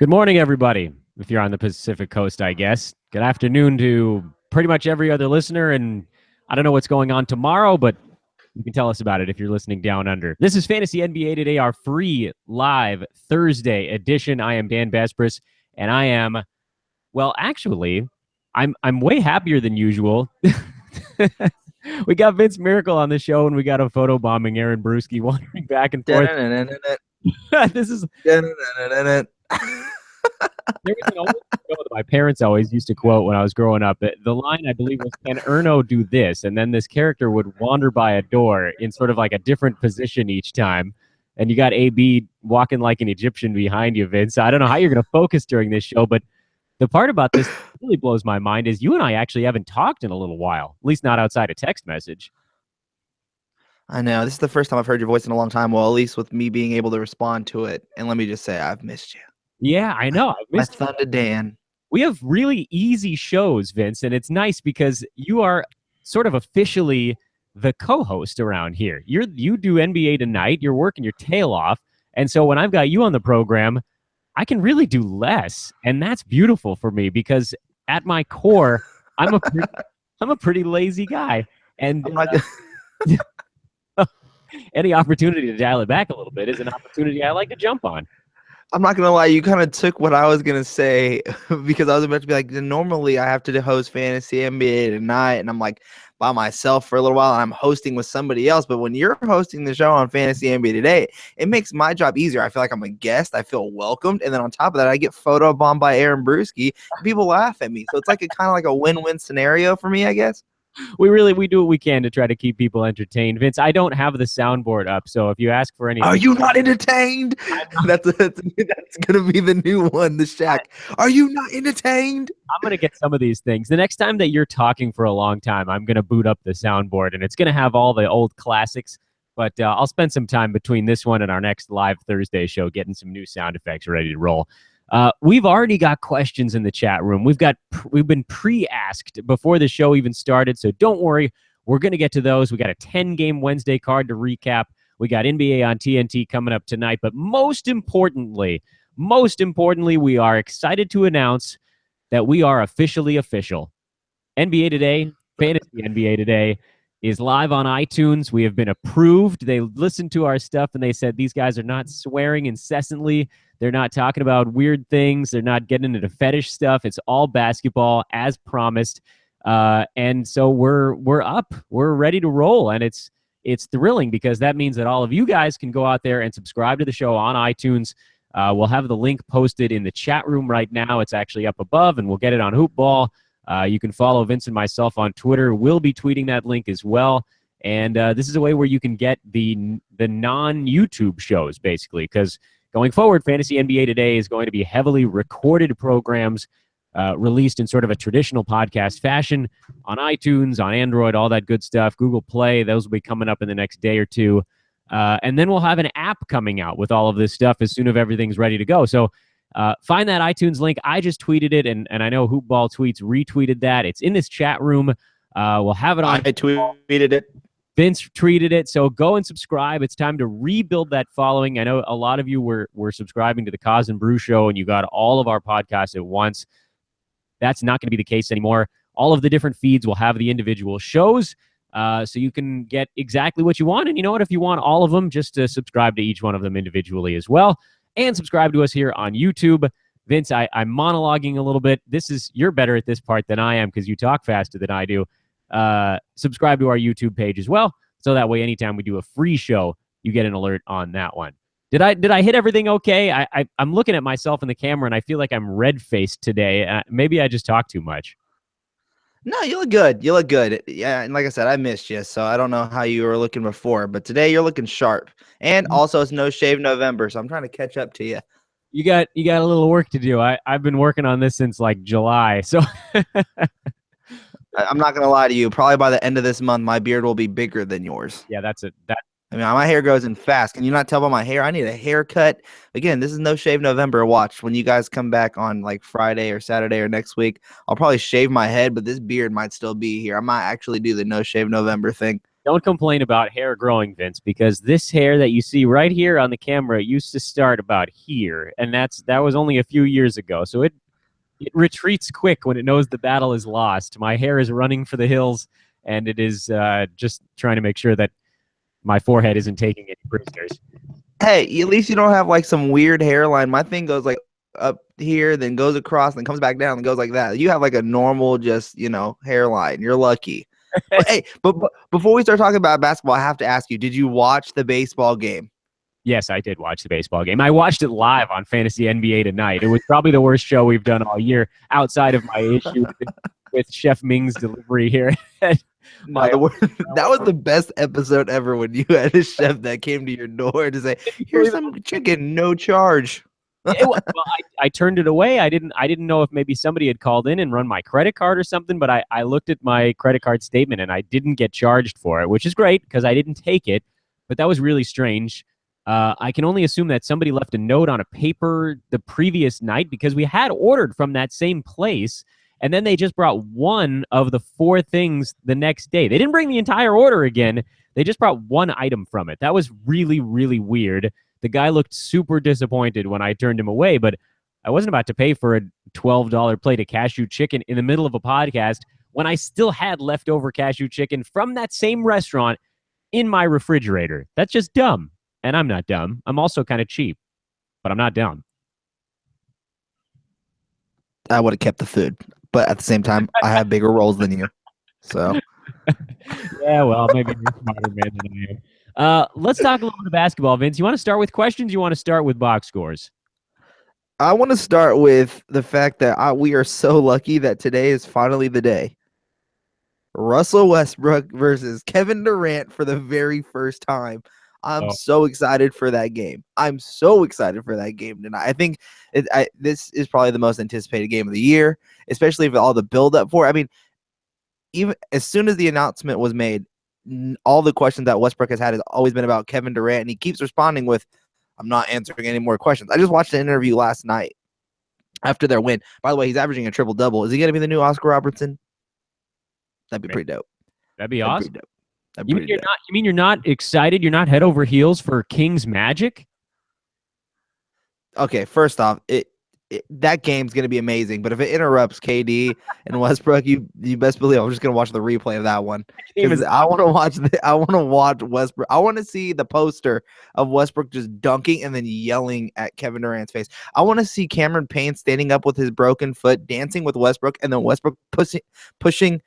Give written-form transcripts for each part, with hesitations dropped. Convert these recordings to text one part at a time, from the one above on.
Good morning, everybody. If you're on the Pacific Coast, I guess. Good afternoon to pretty much every other listener. And I don't know what's going on tomorrow, but you can tell us about it if you're listening down under. This is Fantasy NBA Today, our free live Thursday edition. I am Dan Besbris, and I am, well, actually, I'm way happier than usual. We got Vince Miracle on the show, and we got a photo bombing Aaron Brewski wandering back and forth. This is. There was an old show that my parents always used to quote when I was growing up. The line, I believe, was, "Can Erno do this?" And then this character would wander by a door in sort of like a different position each time. And you got AB walking like an Egyptian behind you, Vince. I don't know how you're going to focus during this show, but the part about this that really blows my mind is you and I actually haven't talked in a little while, at least not outside a text message. I know. This is the first time I've heard your voice in a long time. Well, at least with me being able to respond to it. And let me just say, I've missed you. Yeah, I know. I've missed my Thunder Dan. We have really easy shows, Vince, and it's nice because you are sort of officially the co-host around here. You do NBA Tonight. You're working your tail off. And so when I've got you on the program, I can really do less. And that's beautiful for me because at my core, I'm a pretty lazy guy. And I'm not any opportunity to dial it back a little bit is an opportunity I like to jump on. I'm not going to lie. You kind of took what I was going to say because I was about to be like, normally I have to host Fantasy NBA Tonight, and I'm like by myself for a little while, and I'm hosting with somebody else. But when you're hosting the show on Fantasy NBA Today, it makes my job easier. I feel like I'm a guest. I feel welcomed. And then on top of that, I get photo bombed by Aaron Brewski. People laugh at me. So it's like a kind of like a win-win scenario for me, I guess. We do what we can to try to keep people entertained. Vince, I don't have the soundboard up, so if you ask for anything... Are you not entertained? That's going to be the new one, the Shaq. Are you not entertained? I'm going to get some of these things. The next time that you're talking for a long time, I'm going to boot up the soundboard, and it's going to have all the old classics, but I'll spend some time between this one and our next live Thursday show getting some new sound effects ready to roll. We've already got questions in the chat room. We've been pre-asked before the show even started, so don't worry. We're going to get to those. We got a 10-game Wednesday card to recap. We got NBA on TNT coming up tonight, but most importantly, we are excited to announce that we are officially official. NBA Today, Fantasy NBA Today, is live on iTunes. We have been approved. They listened to our stuff, and they said these guys are not swearing incessantly. They're not talking about weird things. They're not getting into fetish stuff. It's all basketball, as promised. And so we're up. We're ready to roll, and it's thrilling because that means that all of you guys can go out there and subscribe to the show on iTunes. We'll have the link posted in the chat room right now. It's actually up above, and we'll get it on Hoopball. You can follow Vince and myself on Twitter. We'll be tweeting that link as well. And this is a way where you can get the non-YouTube shows, basically, because going forward, Fantasy NBA Today is going to be heavily recorded programs released in sort of a traditional podcast fashion on iTunes, on Android, all that good stuff. Google Play, those will be coming up in the next day or two. And then we'll have an app coming out with all of this stuff as soon as everything's ready to go. So find that iTunes link. I just tweeted it, and I know Hoopball Tweets retweeted that. It's in this chat room. We'll have it on. I tweeted it. Vince tweeted it, so go and subscribe. It's time to rebuild that following. I know a lot of you were subscribing to the Cause and Brew Show, and you got all of our podcasts at once. That's not going to be the case anymore. All of the different feeds will have the individual shows, so you can get exactly what you want. And you know what? If you want all of them, just subscribe to each one of them individually as well. And subscribe to us here on YouTube. Vince, I'm monologuing a little bit. You're better at this part than I am because you talk faster than I do. Subscribe to our YouTube page as well, so that way anytime we do a free show, you get an alert on that one. Did I hit everything okay? I'm looking at myself in the camera, and I feel like I'm red-faced today. Maybe I just talk too much. No, you look good. You look good. Yeah, and like I said, I missed you, so I don't know how you were looking before, but today you're looking sharp. And also, it's No Shave November, so I'm trying to catch up to you. You got a little work to do. I've been working on this since like July, so I'm not gonna lie to you. Probably by the end of this month, my beard will be bigger than yours. Yeah, that's it. I mean, my hair grows in fast. Can you not tell by my hair? I need a haircut. Again, this is No Shave November. Watch when you guys come back on like Friday or Saturday or next week. I'll probably shave my head, but this beard might still be here. I might actually do the No Shave November thing. Don't complain about hair growing, Vince, because this hair that you see right here on the camera used to start about here, and that was only a few years ago. So it retreats quick when it knows the battle is lost. My hair is running for the hills, and it is just trying to make sure that my forehead isn't taking any prisoners. Hey, at least you don't have like some weird hairline. My thing goes like up here, then goes across, then comes back down, and goes like that. You have like a normal, just hairline. You're lucky. But hey, but before we start talking about basketball, I have to ask you: did you watch the baseball game? Yes, I did watch the baseball game. I watched it live on Fantasy NBA Tonight. It was probably the worst show we've done all year, outside of my issue with Chef Ming's delivery here. No, that was the best episode ever when you had a chef that came to your door to say, "Here's some chicken, no charge." Well, I turned it away. I didn't know if maybe somebody had called in and run my credit card or something, but I looked at my credit card statement and I didn't get charged for it, which is great because I didn't take it. But that was really strange. I can only assume that somebody left a note on a paper the previous night because we had ordered from that same place. And then they just brought one of the 4 things the next day. They didn't bring the entire order again. They just brought one item from it. That was really, really weird. The guy looked super disappointed when I turned him away, but I wasn't about to pay for a $12 plate of cashew chicken in the middle of a podcast when I still had leftover cashew chicken from that same restaurant in my refrigerator. That's just dumb. And I'm not dumb. I'm also kind of cheap, but I'm not dumb. I would have kept the food, but at the same time, I have bigger rolls than you. So, yeah, well, maybe you're a smarter man than I am. Let's talk a little bit of basketball, Vince. You want to start with questions? You want to start with box scores? I want to start with the fact that we are so lucky that today is finally the day. Russell Westbrook versus Kevin Durant for the very first time. I'm so excited for that game. I'm so excited for that game tonight. I think this is probably the most anticipated game of the year, especially with all the build-up for it. I mean, even as soon as the announcement was made, all the questions that Westbrook has had has always been about Kevin Durant, and he keeps responding with, "I'm not answering any more questions." I just watched an interview last night after their win. By the way, he's averaging a triple-double. Is he going to be the new Oscar Robertson? That'd be pretty dope. That'd be awesome. You mean you're not excited? You're not head over heels for King's Magic? Okay, first off, that game's gonna be amazing. But if it interrupts KD and Westbrook, you best believe I'm just gonna watch the replay of that one. I want to watch Westbrook. I want to see the poster of Westbrook just dunking and then yelling at Kevin Durant's face. I want to see Cameron Payne standing up with his broken foot, dancing with Westbrook, and then Westbrook pushing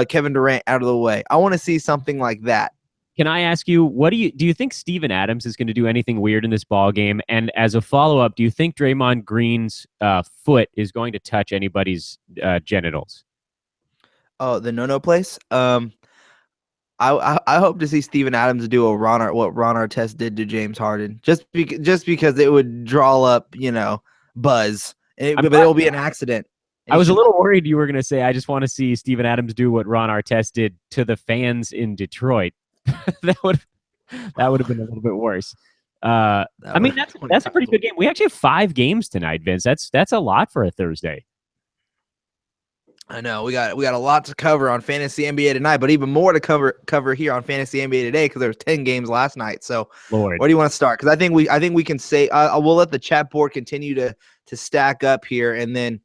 Kevin Durant out of the way. I want to see something like that. Can I ask you, do you think Steven Adams is going to do anything weird in this ball game? And as a follow-up, do you think Draymond Green's foot is going to touch anybody's genitals? Oh, the no-no place? I hope to see Steven Adams do what Ron Artest did to James Harden, just because it would draw up, buzz. But it will be an accident. I was a little worried you were going to say, I just want to see Steven Adams do what Ron Artest did to the fans in Detroit. that would have been a little bit worse. I mean, that's a pretty good game. We actually have 5 games tonight, Vince. That's a lot for a Thursday. I know we got a lot to cover on Fantasy NBA tonight, but even more to cover here on Fantasy NBA today because there was 10 games last night. So, Lord, where do you want to start? Because I think we can say we'll let the chat board continue to stack up here, and then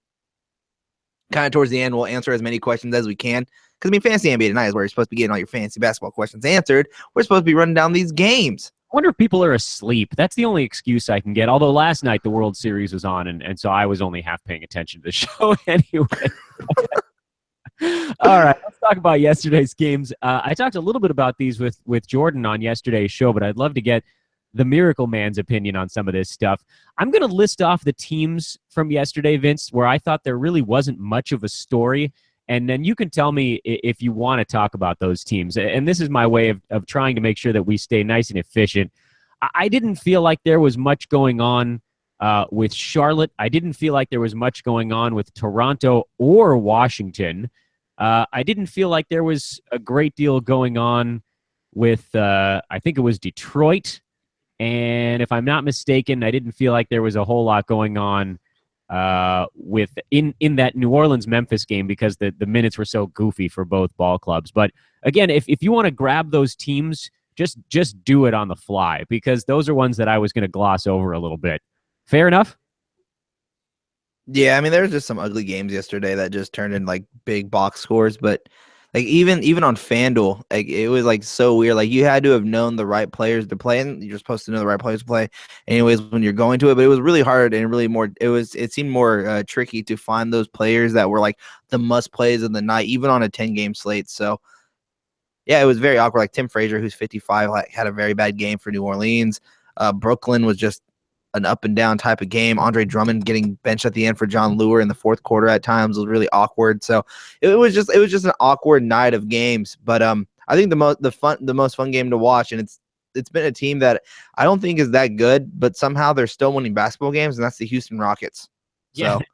kind of towards the end we'll answer as many questions as we can. Because, I mean, Fantasy NBA tonight is where you're supposed to be getting all your fantasy basketball questions answered. We're supposed to be running down these games. I wonder if people are asleep. That's the only excuse I can get. Although last night the World Series was on, and so I was only half paying attention to the show anyway. All right, let's talk about yesterday's games. I talked a little bit about these with Jordan on yesterday's show, but I'd love to get the Miracle Man's opinion on some of this stuff. I'm going to list off the teams from yesterday, Vince, where I thought there really wasn't much of a story. And then you can tell me if you want to talk about those teams. And this is my way of trying to make sure that we stay nice and efficient. I didn't feel like there was much going on with Charlotte. I didn't feel like there was much going on with Toronto or Washington. I didn't feel like there was a great deal going on with, I think it was Detroit. And if I'm not mistaken, I didn't feel like there was a whole lot going on with in that New Orleans Memphis game because the minutes were so goofy for both ball clubs. But again, if you want to grab those teams, just do it on the fly because those are ones that I was going to gloss over a little bit. Fair enough? Yeah, I mean, there was just some ugly games yesterday that just turned in like big box scores, but like even on FanDuel, like it was like so weird. Like you had to have known the right players to play, and you're supposed to know the right players to play, anyways, when you're going to it. But it was really hard and really more. It seemed more tricky to find those players that were like the must plays of the night, even on a 10-game slate. So yeah, it was very awkward. Like Tim Frazier, who's 55, like had a very bad game for New Orleans. Brooklyn was just an up and down type of game. Andre Drummond getting benched at the end for John Lure in the fourth quarter at times was really awkward. So it was just an awkward night of games. But I think the most fun game to watch, and it's been a team that I don't think is that good, but somehow they're still winning basketball games, and that's the Houston Rockets. Yeah, So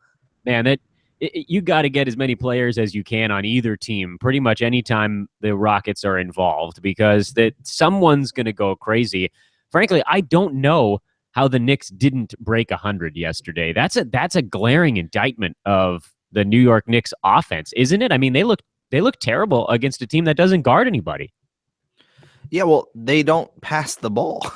man, you got to get as many players as you can on either team pretty much anytime the Rockets are involved because that someone's going to go crazy. Frankly, I don't know how the Knicks didn't break 100 yesterday. That's a glaring indictment of the New York Knicks offense, isn't it? I mean, they look terrible against a team that doesn't guard anybody. yeah, well, they don't pass the ball.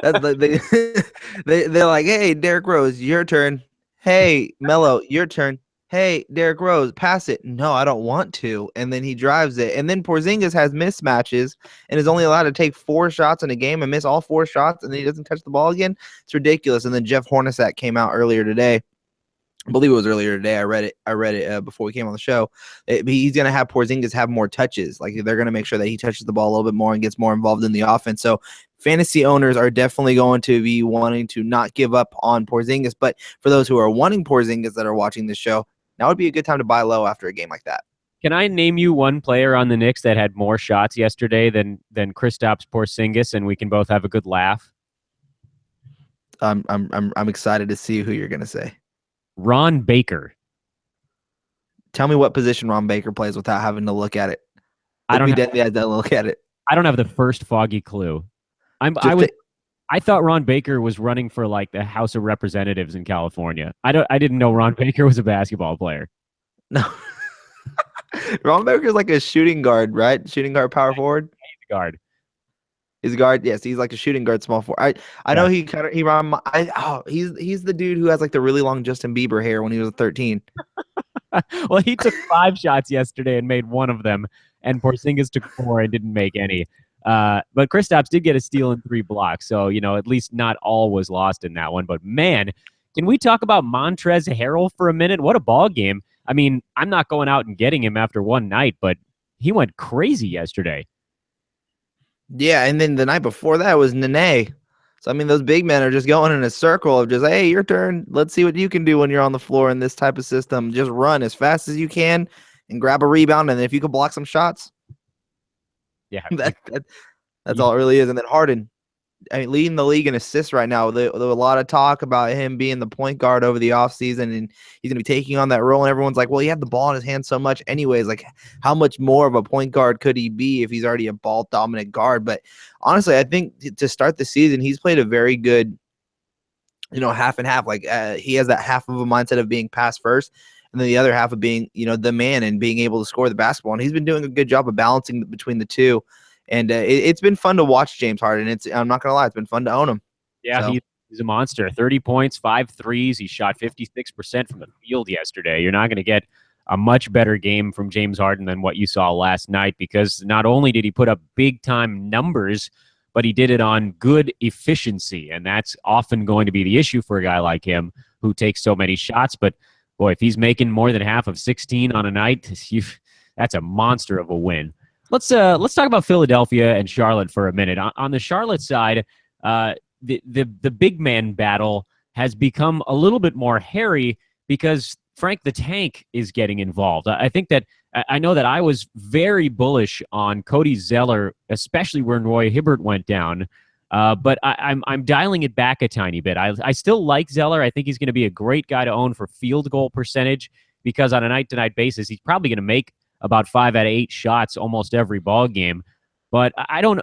They're like, hey, Derrick Rose, your turn. Hey, Melo, your turn. Hey, Derrick Rose, pass it. No, I don't want to. And then he drives it. And then Porzingis has mismatches and is only allowed to take 4 shots in a game and miss all 4 shots, and then he doesn't touch the ball again. It's ridiculous. And then Jeff Hornacek came out earlier today. I believe it was earlier today. I read it before we came on the show. He's going to have Porzingis have more touches. Like they're going to make sure that he touches the ball a little bit more and gets more involved in the offense. So fantasy owners are definitely going to be wanting to not give up on Porzingis. But for those who are wanting Porzingis that are watching this show, now would be a good time to buy low after a game like that. Can I name you one player on the Knicks that had more shots yesterday than Kristaps Porzingis, and we can both have a good laugh? I'm excited to see who you're going to say. Ron Baker. Tell me what position Ron Baker plays without having to look at it. I don't look at it. I don't have the first foggy clue. I thought Ron Baker was running for like the House of Representatives in California. I didn't know Ron Baker was a basketball player. No. Ron Baker's like a shooting guard, right? Shooting guard, power forward. He's a guard. He's a guard. Yes, he's like a shooting guard, small forward. I know he's the dude who has like the really long Justin Bieber hair when he was 13. Well, he took 5 shots yesterday and made 1 of them, and Porzingis took 4 and didn't make any. But Kristaps did get a steal and 3 blocks, so at least not all was lost in that one. But man, can we talk about Montrezl Harrell for a minute? What a ball game! I mean, I'm not going out and getting him after one night, but he went crazy yesterday. Yeah, and then the night before that was Nene. So I mean, those big men are just going in a circle of just, hey, your turn. Let's see what you can do when you're on the floor in this type of system. Just run as fast as you can and grab a rebound, and if you can block some shots, yeah, that's all it really is. And then Harden, I mean, leading the league in assists right now. There was a lot of talk about him being the point guard over the offseason, and he's going to be taking on that role. And everyone's like, well, he had the ball in his hand so much anyways. Like, how much more of a point guard could he be if he's already a ball-dominant guard? But honestly, I think to start the season, he's played a very good, half and half. Like, he has that half of a mindset of being pass first, and then the other half of being, the man and being able to score the basketball. And he's been doing a good job of balancing between the two. And it's been fun to watch James Harden. I'm not going to lie. It's been fun to own him. Yeah, so. He's a monster. 30 points, 5 threes. He shot 56% from the field yesterday. You're not going to get a much better game from James Harden than what you saw last night because not only did he put up big-time numbers, but he did it on good efficiency. And that's often going to be the issue for a guy like him who takes so many shots. But, boy, if he's making more than half of 16 on a night, that's a monster of a win. Let's talk about Philadelphia and Charlotte for a minute. On the Charlotte side, the big man battle has become a little bit more hairy because Frank the Tank is getting involved. I know that I was very bullish on Cody Zeller, especially when Roy Hibbert went down. But I'm dialing it back a tiny bit. I still like Zeller. I think he's going to be a great guy to own for field goal percentage because on a night-to-night basis, he's probably going to make about 5 out of 8 shots almost every ball game. But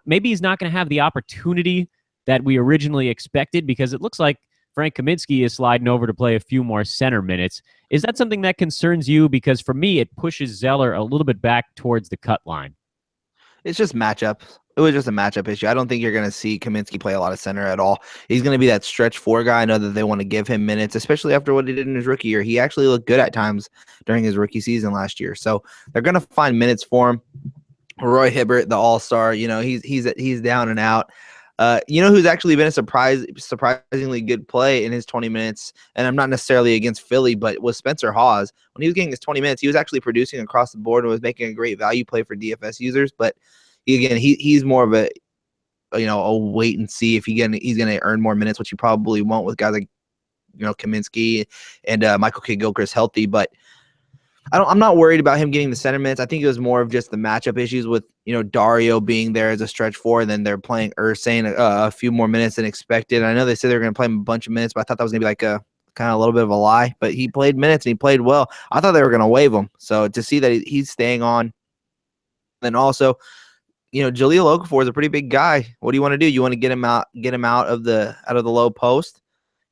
maybe he's not going to have the opportunity that we originally expected because it looks like Frank Kaminsky is sliding over to play a few more center minutes. Is that something that concerns you? Because for me, it pushes Zeller a little bit back towards the cut line. It's just matchups. It was just a matchup issue. I don't think you're going to see Kaminsky play a lot of center at all. He's going to be that stretch four guy. I know that they want to give him minutes, especially after what he did in his rookie year. He actually looked good at times during his rookie season last year. So they're going to find minutes for him. Roy Hibbert, the all-star, he's down and out. Who's actually been a surprisingly good play in his 20 minutes, and I'm not necessarily against Philly, but was Spencer Hawes. When he was getting his 20 minutes, he was actually producing across the board and was making a great value play for DFS users. But he's more of a wait and see if he's gonna earn more minutes, which he probably won't with guys like Kaminsky and Michael Kidd-Gilchrist healthy. But I'm not worried about him getting the center minutes. I think it was more of just the matchup issues with Dario being there as a stretch four, and then they're playing Ursane a few more minutes than expected. I know they said they were going to play him a bunch of minutes, but I thought that was going to be like a kind of a little bit of a lie. But he played minutes and he played well. I thought they were going to waive him. So to see that he's staying on, then also Jahlil Okafor is a pretty big guy. What do you want to do? You want to get him out of the low post,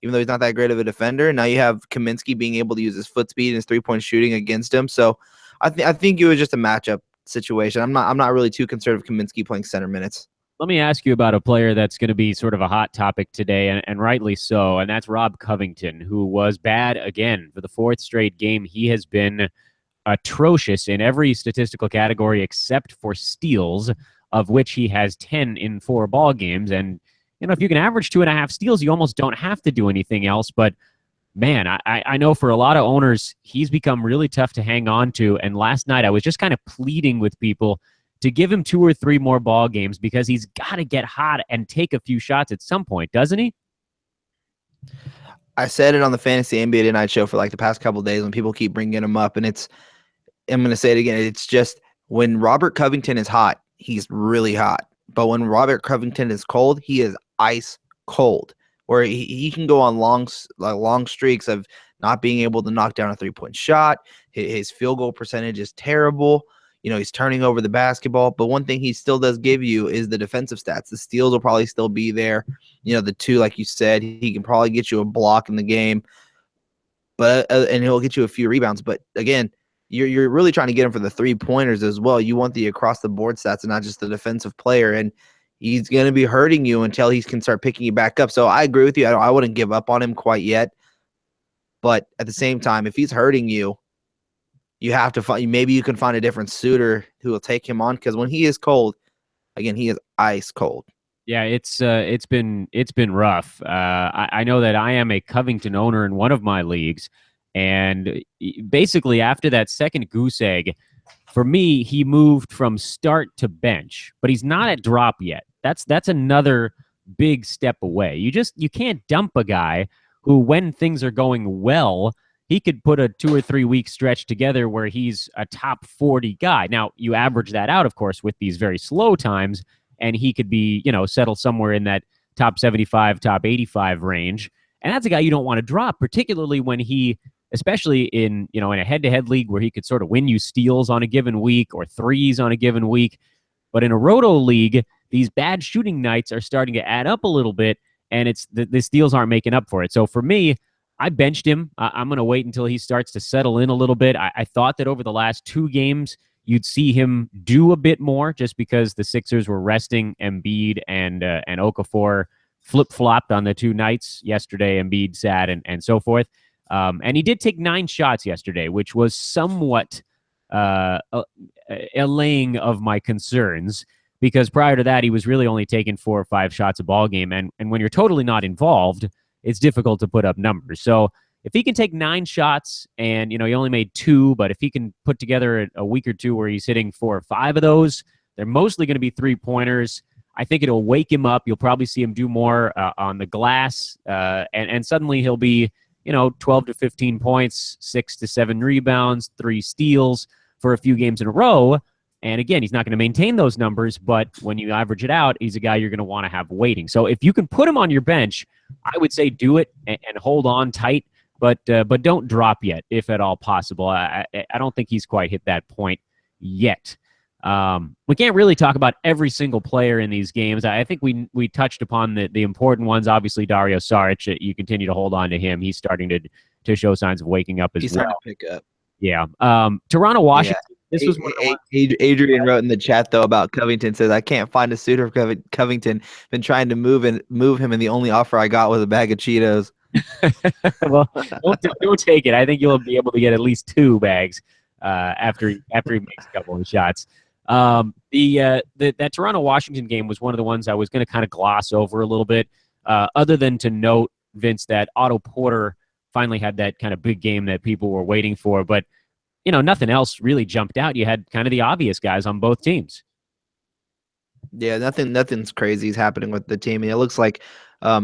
even though he's not that great of a defender. Now you have Kaminsky being able to use his foot speed and his three-point shooting against him. So I think it was just a matchup situation. I'm not really too concerned with Kaminsky playing center minutes. Let me ask you about a player that's going to be sort of a hot topic today, and rightly so, and that's Rob Covington, who was bad again for the fourth straight game. He has been atrocious in every statistical category except for steals, of which he has 10 in 4 ball games. And if you can average 2.5 steals, you almost don't have to do anything else. But man, I know for a lot of owners, he's become really tough to hang on to. And last night I was just kind of pleading with people to give him 2 or 3 more ball games, because he's got to get hot and take a few shots at some point, doesn't he? I said it on the Fantasy NBA Tonight show for like the past couple of days when people keep bringing him up, and I'm going to say it again. It's just when Robert Covington is hot, he's really hot. But when Robert Covington is cold, he is ice cold, where he can go on long streaks of not being able to knock down a 3-point shot. His field goal percentage is terrible. He's turning over the basketball. But one thing he still does give you is the defensive stats. The steals will probably still be there. The 2, like you said, he can probably get you a block in the game, but and he'll get you a few rebounds. But again, you're really trying to get him for the 3-pointers as well. You want the across the board stats and not just the defensive player. And he's going to be hurting you until he can start picking you back up. So I agree with you. I wouldn't give up on him quite yet. But at the same time, if he's hurting you, you have to find, maybe you can find a different suitor who will take him on, because when he is cold, again, he is ice cold. Yeah, it's been rough. I know that I am a Covington owner in one of my leagues, and basically after that second goose egg, for me, he moved from start to bench, but he's not at drop yet. That's another big step away. You can't dump a guy who, when things are going well, he could put a 2 or 3 week stretch together where he's a top 40 guy. Now, you average that out, of course, with these very slow times, and he could be, settle somewhere in that top 75, top 85 range. And that's a guy you don't want to drop, particularly when he, especially in a head-to-head league where he could sort of win you steals on a given week or threes on a given week. But in a roto league, these bad shooting nights are starting to add up a little bit, and it's the steals aren't making up for it. So for me, I benched him. I'm going to wait until he starts to settle in a little bit. I thought that over the last 2 games, you'd see him do a bit more, just because the Sixers were resting Embiid and Okafor flip-flopped on the 2 nights yesterday. Embiid sat and so forth. And he did take 9 shots yesterday, which was somewhat allaying of my concerns, because prior to that, he was really only taking 4 or 5 shots a ball game. And when you're totally not involved, it's difficult to put up numbers. So if he can take 9 shots and, he only made 2, but if he can put together a week or 2 where he's hitting 4 or 5 of those, they're mostly going to be 3-pointers. I think it'll wake him up. You'll probably see him do more on the glass, and suddenly he'll be, 12 to 15 points, 6 to 7 rebounds, 3 steals for a few games in a row. And again, he's not going to maintain those numbers, but when you average it out, he's a guy you're going to want to have waiting. So if you can put him on your bench, I would say do it and hold on tight, but don't drop yet, if at all possible. I don't think he's quite hit that point yet. We can't really talk about every single player in these games. I think we touched upon the important ones. Obviously, Dario Saric, you continue to hold on to him. He's starting to show signs of waking up as He's well. starting to pick up. Yeah. Toronto, Yeah. Washington. This was one of the ones. Adrian wrote in the chat though about Covington, says I can't find a suitor for Covington. Been trying to move him, and the only offer I got was a bag of Cheetos. Well, don't take it. I think you'll be able to get at least 2 bags after he makes a couple of shots. That Toronto Washington game was one of the ones I was going to kind of gloss over a little bit, other than to note, Vince, that Otto Porter finally had that kind of big game that people were waiting for, but nothing else really jumped out. You had kind of the obvious guys on both teams. Yeah, nothing's crazy is happening with the team. And it looks like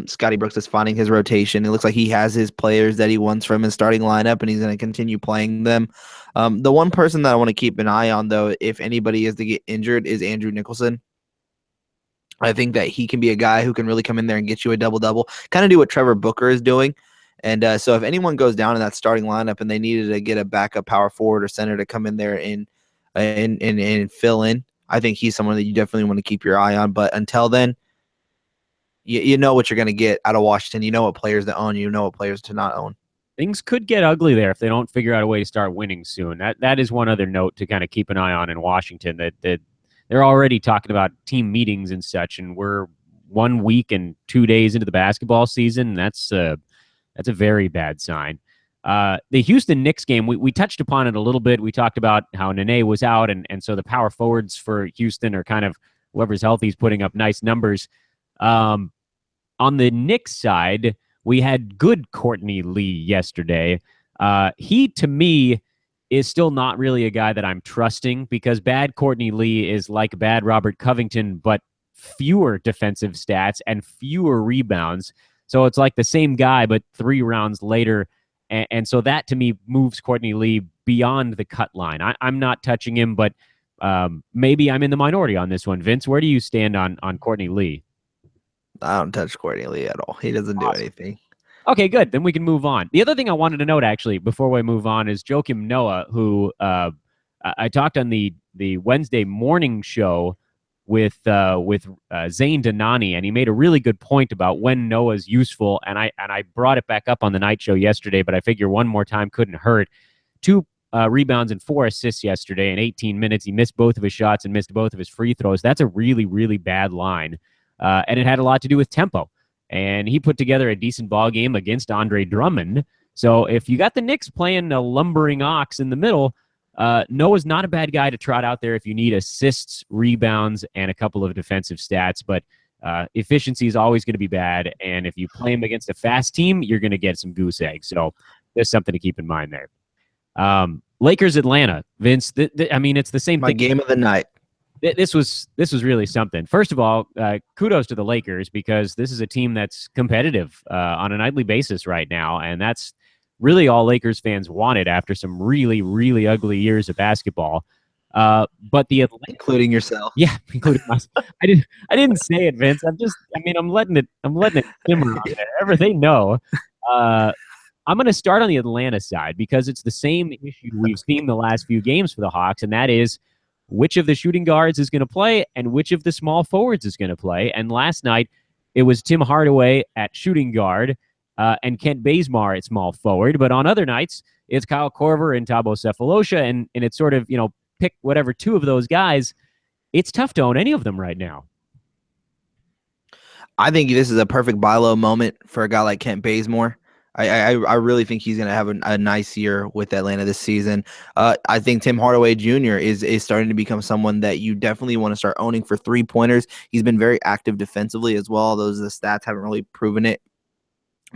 Scotty Brooks is finding his rotation. It looks like he has his players that he wants from his starting lineup, and he's going to continue playing them. The one person that I want to keep an eye on, though, if anybody is to get injured, is Andrew Nicholson. I think that he can be a guy who can really come in there and get you a double-double, kind of do what Trevor Booker is doing. And so if anyone goes down in that starting lineup and they needed to get a backup power forward or center to come in there and fill in, I think he's someone that you definitely want to keep your eye on. But until then, you know what you're going to get out of Washington. You know what players to own. You know what players to not own. Things could get ugly there if they don't figure out a way to start winning soon. That is one other note to kind of keep an eye on in Washington, that they're already talking about team meetings and such, and we're 1 week and 2 days into the basketball season. That's a very bad sign. The Houston Knicks game, we touched upon it a little bit. We talked about how Nene was out, and so the power forwards for Houston are kind of whoever's healthy is putting up nice numbers. On the Knicks side, we had good Courtney Lee yesterday. He, to me, is still not really a guy that I'm trusting, because bad Courtney Lee is like bad Robert Covington, but fewer defensive stats and fewer rebounds. So it's like the same guy, but 3 rounds later. And so that, to me, moves Courtney Lee beyond the cut line. I'm not touching him, but maybe I'm in the minority on this one. Vince, where do you stand on Courtney Lee? I don't touch Courtney Lee at all. He doesn't do anything. Okay, good. Then we can move on. The other thing I wanted to note, actually, before we move on, is Joakim Noah, who I talked on the Wednesday morning show with Zane Donani, and he made a really good point about when Noah's useful, and I brought it back up on the night show yesterday, but I figure one more time couldn't hurt. 2 rebounds and 4 assists yesterday in 18 minutes. He missed both of his shots and missed both of his free throws. That's a really, really bad line, and it had a lot to do with tempo. And he put together a decent ball game against Andre Drummond. So if you got the Knicks playing a lumbering ox in the middle, Noah's not a bad guy to trot out there if you need assists, rebounds, and a couple of defensive stats. But efficiency is always going to be bad. And if you play him against a fast team, you're going to get some goose eggs. So there's something to keep in mind there. Lakers, Atlanta. Vince, I mean, it's the same thing. My game of the night. This was really something. First of all, kudos to the Lakers, because this is a team that's competitive on a nightly basis right now, and that's really all Lakers fans wanted after some really, really ugly years of basketball. But the Atlanta, including yourself, yeah, including myself. I didn't say it, Vince. I'm letting it simmer on there. They know. I'm going to start on the Atlanta side, because it's the same issue we've seen the last few games for the Hawks, and that is which of the shooting guards is going to play and which of the small forwards is going to play. And last night, it was Tim Hardaway at shooting guard and Kent Bazemore at small forward. But on other nights, it's Kyle Korver and Thabo Sefolosha, and it's sort of, pick whatever 2 of those guys. It's tough to own any of them right now. I think this is a perfect buy low moment for a guy like Kent Bazemore. I really think he's going to have a nice year with Atlanta this season. I think Tim Hardaway Jr. is starting to become someone that you definitely want to start owning for 3-pointers. He's been very active defensively as well. The stats haven't really proven it,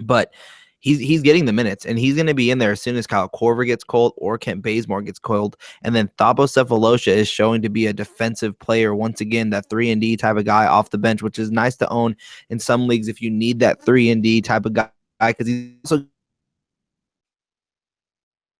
but he's getting the minutes, and he's going to be in there as soon as Kyle Korver gets cold or Kent Bazemore gets cold. And then Thabo Sefolosha is showing to be a defensive player once again, that 3-and-D type of guy off the bench, which is nice to own in some leagues if you need that 3-and-D type of guy, because he's also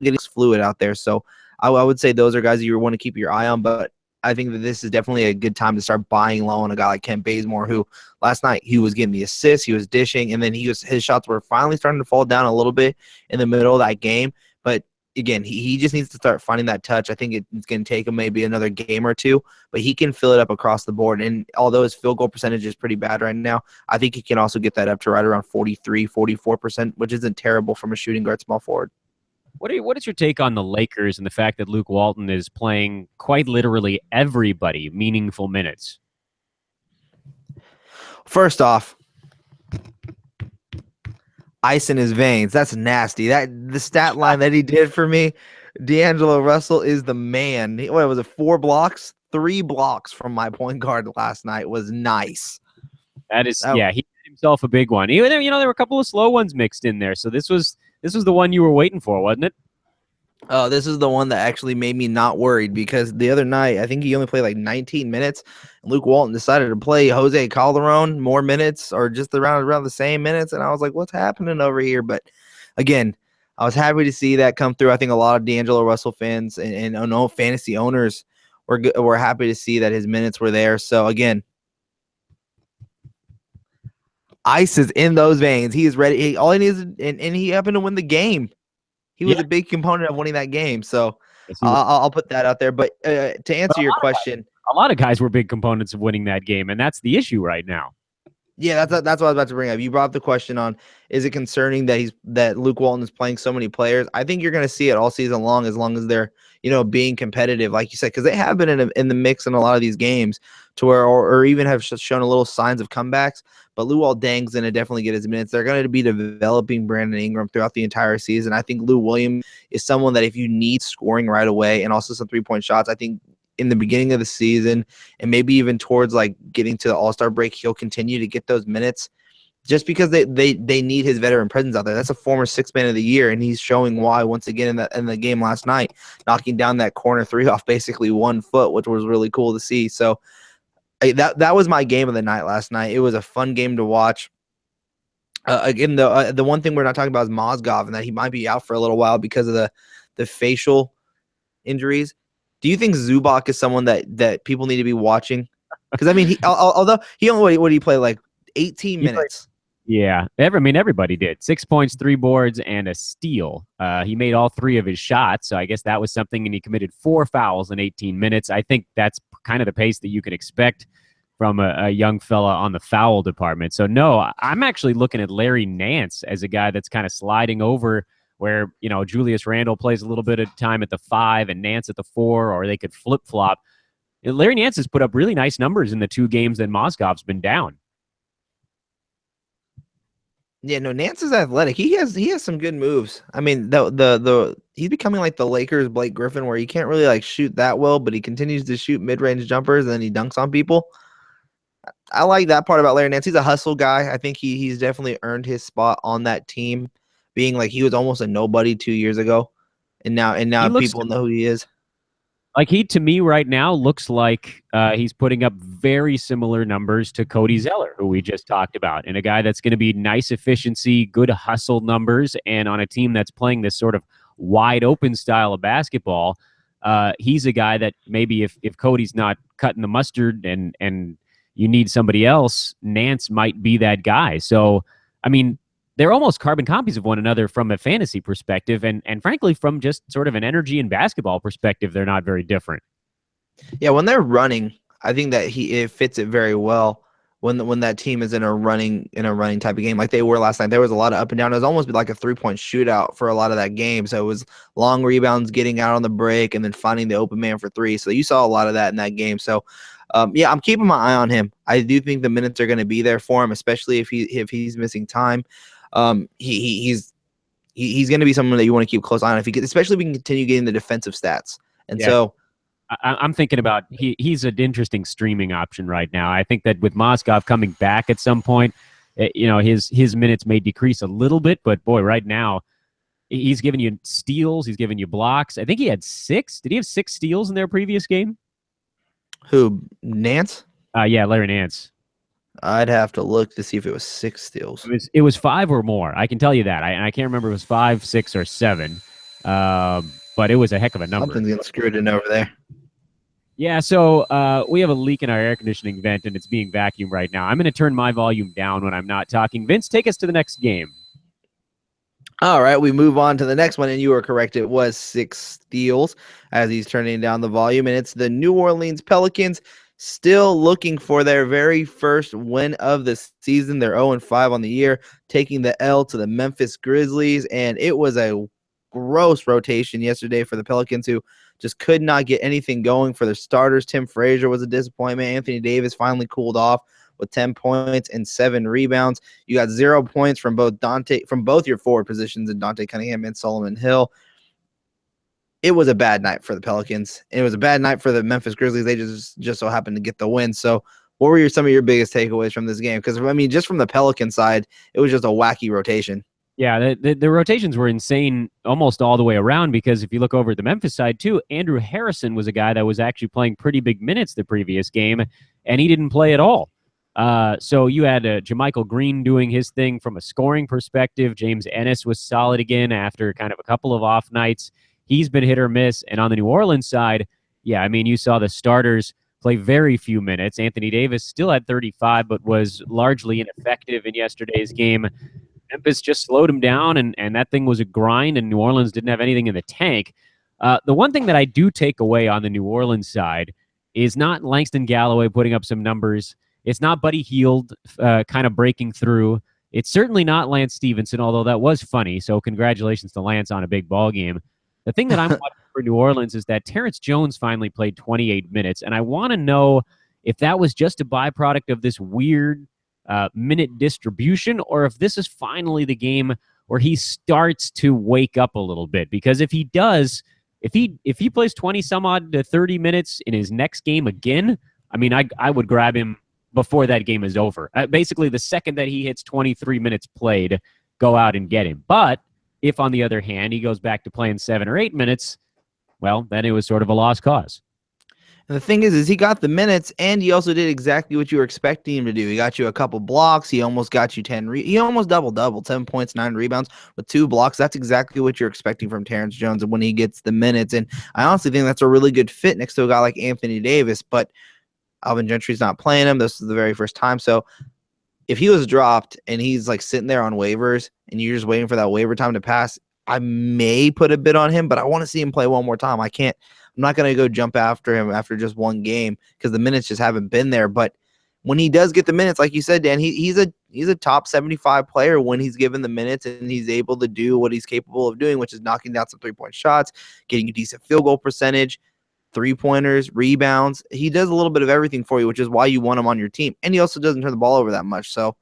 getting fluid out there. So I would say those are guys that you want to keep your eye on, but I think that this is definitely a good time to start buying low on a guy like Kent Bazemore, who last night he was getting the assists, he was dishing, and then his shots were finally starting to fall down a little bit in the middle of that game. But again, he just needs to start finding that touch. I think it's going to take him maybe another game or two, but he can fill it up across the board. And although his field goal percentage is pretty bad right now, I think he can also get that up to right around 43, 44%, which isn't terrible from a shooting guard small forward. What is your take on the Lakers and the fact that Luke Walton is playing quite literally everybody meaningful minutes? First off, ice in his veins. That's nasty. The stat line that he did for me, D'Angelo Russell is the man. What was it, 4 blocks? 3 blocks from my point guard last night was nice. That is, yeah, he did himself a big one. Even, you know, there were a couple of slow ones mixed in there. So this was the one you were waiting for, wasn't it? Oh, this is the one that actually made me not worried, because the other night, I think he only played like 19 minutes. And Luke Walton decided to play Jose Calderon more minutes, or just around the same minutes. And I was like, what's happening over here? But again, I was happy to see that come through. I think a lot of D'Angelo Russell fans and fantasy owners were happy to see that his minutes were there. So again, ice is in those veins. He is ready. All he needs, and he happened to win the game. He was a big component of winning that game. So I'll put that out there. But to answer your question, a lot of guys were big components of winning that game, and that's the issue right now. Yeah, that's what I was about to bring up. You brought up the question on, is it concerning that Luke Walton is playing so many players? I think you're going to see it all season long as they're, being competitive, like you said, because they have been in the mix in a lot of these games to where, or even have shown a little signs of comebacks. But Luol Deng's going to definitely get his minutes. They're going to be developing Brandon Ingram throughout the entire season. I think Lou Williams is someone that if you need scoring right away and also some 3-point shots, I think in the beginning of the season and maybe even towards like getting to the All-Star break, he'll continue to get those minutes just because they need his veteran presence out there. That's a former 6th man of the year, and he's showing why once again in the game last night, knocking down that corner 3 off basically 1 foot, which was really cool to see. So that was my game of the night last night. It was a fun game to watch. Again, the one thing we're not talking about is Mozgov, and that he might be out for a little while because of the facial injuries. Do you think Zubac is someone that people need to be watching? Because I mean, although he only what did he play, like 18 minutes? Yeah, everybody did. 6 points, 3 boards, and a steal. He made all 3 of his shots, so I guess that was something. And he committed 4 fouls in 18 minutes. I think that's kind of the pace that you can expect from a young fella on the foul department. So no, I'm actually looking at Larry Nance as a guy that's kind of sliding over, where, Julius Randle plays a little bit of time at the 5 and Nance at the 4, or they could flip-flop. Larry Nance has put up really nice numbers in the 2 games that Mozgov's been down. Yeah, no, Nance is athletic. He has some good moves. I mean, he's becoming like the Lakers' Blake Griffin, where he can't really like shoot that well, but he continues to shoot mid-range jumpers and then he dunks on people. I like that part about Larry Nance. He's a hustle guy. I think he's definitely earned his spot on that team, being like he was almost a nobody 2 years ago, and now people know who he is. Like, he, to me right now, looks like he's putting up very similar numbers to Cody Zeller, who we just talked about, and a guy that's going to be nice efficiency, good hustle numbers, and on a team that's playing this sort of wide open style of basketball, he's a guy that maybe if Cody's not cutting the mustard and you need somebody else, Nance might be that guy. So, I mean, they're almost carbon copies of one another from a fantasy perspective, and frankly, from just sort of an energy and basketball perspective, they're not very different. Yeah, when they're running, I think that it fits it very well. When that team is in a running type of game like they were last night, there was a lot of up and down. It was almost like a 3-point shootout for a lot of that game. So it was long rebounds, getting out on the break, and then finding the open man for 3. So you saw a lot of that in that game. So yeah, I'm keeping my eye on him. I do think the minutes are going to be there for him, especially if he's missing time. He's going to be someone that you want to keep close eye on especially if he can continue getting the defensive stats. And so I'm thinking about he's an interesting streaming option right now. I think that with Mozgov coming back at some point, his minutes may decrease a little bit, but boy, right now he's giving you steals, he's giving you blocks. I think he had 6. Did he have 6 steals in their previous game? Who, Nance? Yeah, Larry Nance. I'd have to look to see if it was 6 steals. It was 5 or more. I can tell you that. I can't remember if it was 5, 6, or 7. But it was a heck of a number. Something's getting screwed in over there. Yeah, so we have a leak in our air conditioning vent, and it's being vacuumed right now. I'm going to turn my volume down when I'm not talking. Vince, take us to the next game. All right, we move on to the next one, and you were correct. It was 6 steals as he's turning down the volume, and it's the New Orleans Pelicans still looking for their very first win of the season. They're 0-5 on the year, taking the L to the Memphis Grizzlies, and it was a gross rotation yesterday for the Pelicans, who just could not get anything going for their starters. Tim Frazier was a disappointment. Anthony Davis finally cooled off with 10 points and 7 rebounds. You got 0 points from both your forward positions in Dante Cunningham and Solomon Hill. It was a bad night for the Pelicans. It was a bad night for the Memphis Grizzlies. They just so happened to get the win. So what were some of your biggest takeaways from this game? Because, I mean, just from the Pelican side, it was just a wacky rotation. Yeah, the rotations were insane almost all the way around, because if you look over at the Memphis side too, Andrew Harrison was a guy that was actually playing pretty big minutes the previous game, and he didn't play at all. So you had Jermichael Green doing his thing from a scoring perspective. James Ennis was solid again after kind of a couple of off nights. He's been hit or miss. And on the New Orleans side, yeah, I mean, you saw the starters play very few minutes. Anthony Davis still had 35, but was largely ineffective in yesterday's game. Memphis just slowed him down, and that thing was a grind, and New Orleans didn't have anything in the tank. The one thing that I do take away on the New Orleans side is not Langston Galloway putting up some numbers. It's not Buddy Hield kind of breaking through. It's certainly not Lance Stevenson, although that was funny. So congratulations to Lance on a big ball game. The thing that I'm watching for New Orleans is that Terrence Jones finally played 28 minutes, and I want to know if that was just a byproduct of this weird minute distribution, or if this is finally the game where he starts to wake up a little bit. Because if he does, if he plays 20 some odd to 30 minutes in his next game again, I mean, I would grab him before that game is over. Basically, the second that he hits 23 minutes played, go out and get him. But if, on the other hand, he goes back to playing 7 or 8 minutes, well, then it was sort of a lost cause. And the thing is he got the minutes, and he also did exactly what you were expecting him to do. He got you a couple blocks. He almost got you 10. He almost double-double, 10 points, 9 rebounds with 2 blocks. That's exactly what you're expecting from Terrence Jones when he gets the minutes. And I honestly think that's a really good fit next to a guy like Anthony Davis. But Alvin Gentry's not playing him. This is the very first time. So if he was dropped and he's like sitting there on waivers and you're just waiting for that waiver time to pass, I may put a bid on him, but I want to see him play one more time. I'm not going to go jump after him after just one game because the minutes just haven't been there. But when he does get the minutes, like you said, Dan, he's a top 75 player when he's given the minutes and he's able to do what he's capable of doing, which is knocking down some 3-point shots, getting a decent field goal percentage, 3-pointers, rebounds. He does a little bit of everything for you, which is why you want him on your team. And he also doesn't turn the ball over that much. So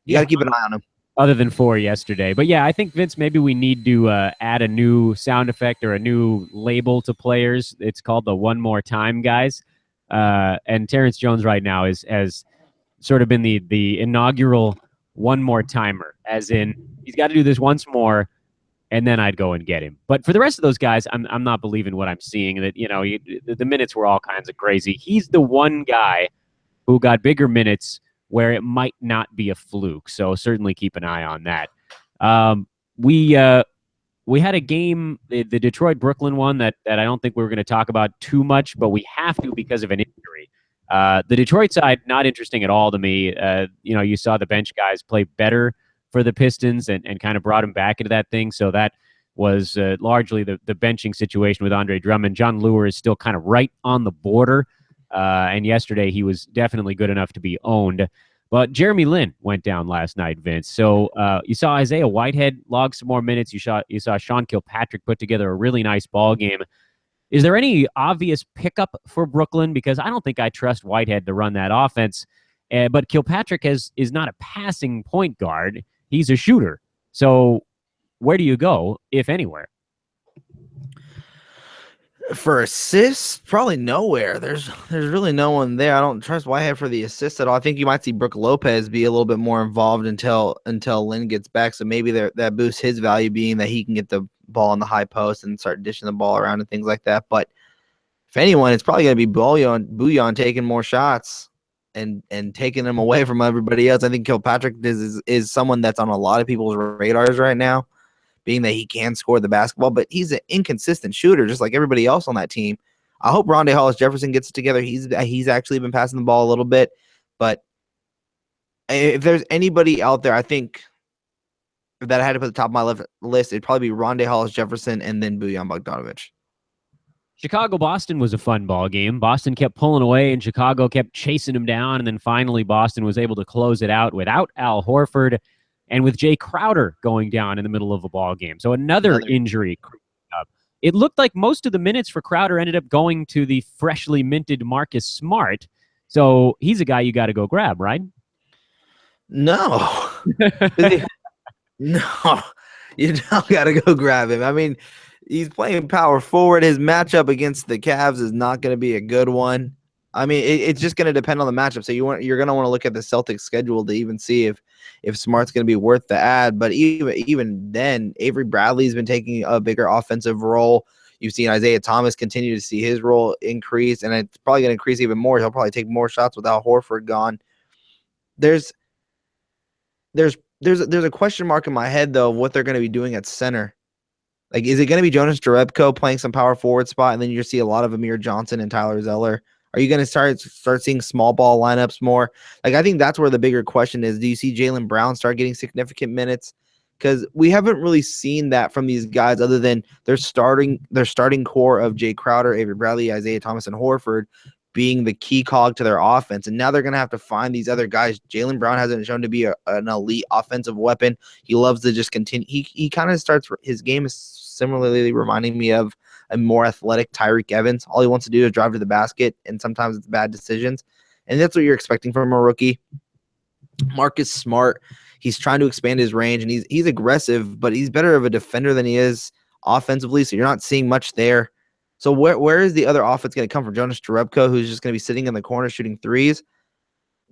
you got to keep an eye on him. Other than 4 yesterday. But yeah, I think, Vince, maybe we need to add a new sound effect or a new label to players. It's called the one more time guys. And Terrence Jones right now has sort of been the inaugural one more timer, as in he's got to do this once more, and then I'd go and get him. But for the rest of those guys, I'm not believing what I'm seeing. That the minutes were all kinds of crazy. He's the one guy who got bigger minutes where it might not be a fluke. So certainly keep an eye on that. We had a game, the Detroit-Brooklyn one, that I don't think we were going to talk about too much, but we have to because of an injury. The Detroit side, not interesting at all to me. You saw the bench guys play better for the Pistons and kind of brought him back into that thing. So that was largely the benching situation with Andre Drummond. John Lure is still kind of right on the border. And yesterday he was definitely good enough to be owned. But Jeremy Lin went down last night, Vince. So you saw Isaiah Whitehead log some more minutes. You saw Sean Kilpatrick put together a really nice ball game. Is there any obvious pickup for Brooklyn? Because I don't think I trust Whitehead to run that offense. But Kilpatrick is not a passing point guard. He's a shooter. So where do you go, if anywhere? For assists, probably nowhere. There's really no one there. I don't trust Whitehead for the assist at all. I think you might see Brook Lopez be a little bit more involved until Lin gets back. So maybe that boosts his value, being that he can get the ball in the high post and start dishing the ball around and things like that. But if anyone, it's probably going to be Bouillon taking more shots and taking them away from everybody else. I think Kilpatrick is someone that's on a lot of people's radars right now, being that he can score the basketball, but he's an inconsistent shooter, just like everybody else on that team. I hope Rondé Hollis-Jefferson gets it together. He's actually been passing the ball a little bit, but if there's anybody out there, I think that I had to put at the top of my list, it'd probably be Rondé Hollis-Jefferson and then Bojan Bogdanovic. Chicago-Boston was a fun ball game. Boston kept pulling away, and Chicago kept chasing him down, and then finally Boston was able to close it out without Al Horford and with Jay Crowder going down in the middle of a ball game. So another injury. It looked like most of the minutes for Crowder ended up going to the freshly minted Marcus Smart. So he's a guy you got to go grab, right? No. No. You don't got to go grab him. I mean, he's playing power forward. His matchup against the Cavs is not going to be a good one. I mean, it's just going to depend on the matchup. So you're going to want to look at the Celtics schedule to even see if Smart's going to be worth the ad. But even then, Avery Bradley's been taking a bigger offensive role. You've seen Isaiah Thomas continue to see his role increase, and it's probably going to increase even more. He'll probably take more shots with Al Horford gone. There's a question mark in my head though of what they're going to be doing at center. Like, is it going to be Jonas Jerebko playing some power forward spot, and then you see a lot of Amir Johnson and Tyler Zeller? Are you going to start seeing small ball lineups more? Like, I think that's where the bigger question is. Do you see Jaylen Brown start getting significant minutes? Because we haven't really seen that from these guys other than their starting core of Jay Crowder, Avery Bradley, Isaiah Thomas, and Horford being the key cog to their offense. And now they're going to have to find these other guys. Jaylen Brown hasn't shown to be an elite offensive weapon. He loves to just continue. He kind of starts his game is similarly reminding me of a more athletic Tyreke Evans. All he wants to do is drive to the basket, and sometimes it's bad decisions. And that's what you're expecting from a rookie. Marcus Smart, he's trying to expand his range, and he's aggressive, but he's better of a defender than he is offensively, so you're not seeing much there. So where is the other offense going to come from? Jonas Jerebko, who's just going to be sitting in the corner shooting threes?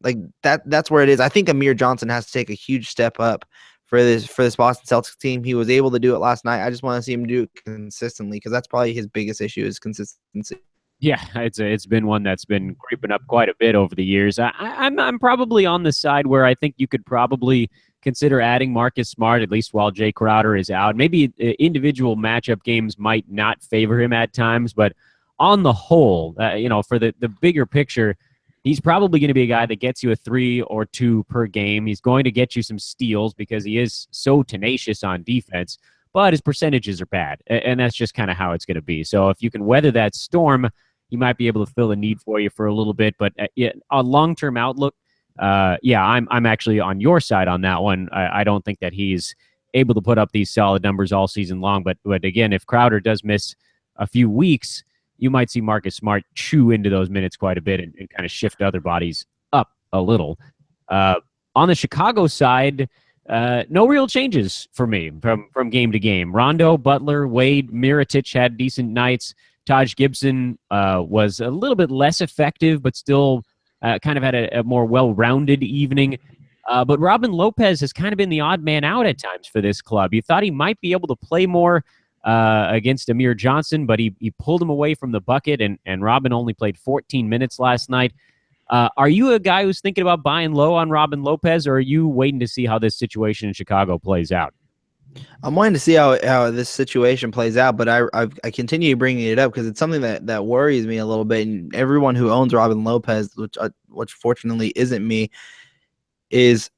Like that's where it is. I think Amir Johnson has to take a huge step up for this Boston Celtics team. He was able to do it last night. I just want to see him do it consistently because that's probably his biggest issue is consistency. Yeah, it's been one that's been creeping up quite a bit over the years. I'm probably on the side where I think you could probably consider adding Marcus Smart, at least while Jay Crowder is out. Maybe individual matchup games might not favor him at times, but on the whole, for the bigger picture, he's probably going to be a guy that gets you a 3 or 2 per game. He's going to get you some steals because he is so tenacious on defense, but his percentages are bad, and that's just kind of how it's going to be. So if you can weather that storm, he might be able to fill a need for you for a little bit. But on long-term outlook, I'm actually on your side on that one. I don't think that he's able to put up these solid numbers all season long. But again, if Crowder does miss a few weeks, you might see Marcus Smart chew into those minutes quite a bit and kind of shift other bodies up a little. On the Chicago side, no real changes for me from game to game. Rondo, Butler, Wade, Mirotic had decent nights. Taj Gibson was a little bit less effective, but still kind of had a more well-rounded evening. But Robin Lopez has kind of been the odd man out at times for this club. You thought he might be able to play more against Amir Johnson, but he pulled him away from the bucket, and Robin only played 14 minutes last night. Are you a guy who's thinking about buying low on Robin Lopez, or are you waiting to see how this situation in Chicago plays out? I'm wanting to see how this situation plays out, but I continue bringing it up because it's something that worries me a little bit. And everyone who owns Robin Lopez, which fortunately isn't me, is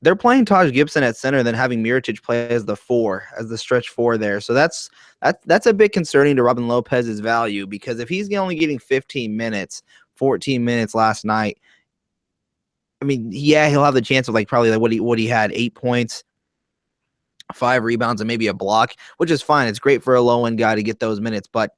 they're playing Taj Gibson at center, then having Mirotic play as the stretch 4 there. So that's a bit concerning to Robin Lopez's value because if he's only getting 15 minutes, 14 minutes last night, I mean, yeah, he'll have the chance of probably what he had, 8 points. 5 rebounds and maybe a block, which is fine. It's great for a low-end guy to get those minutes, but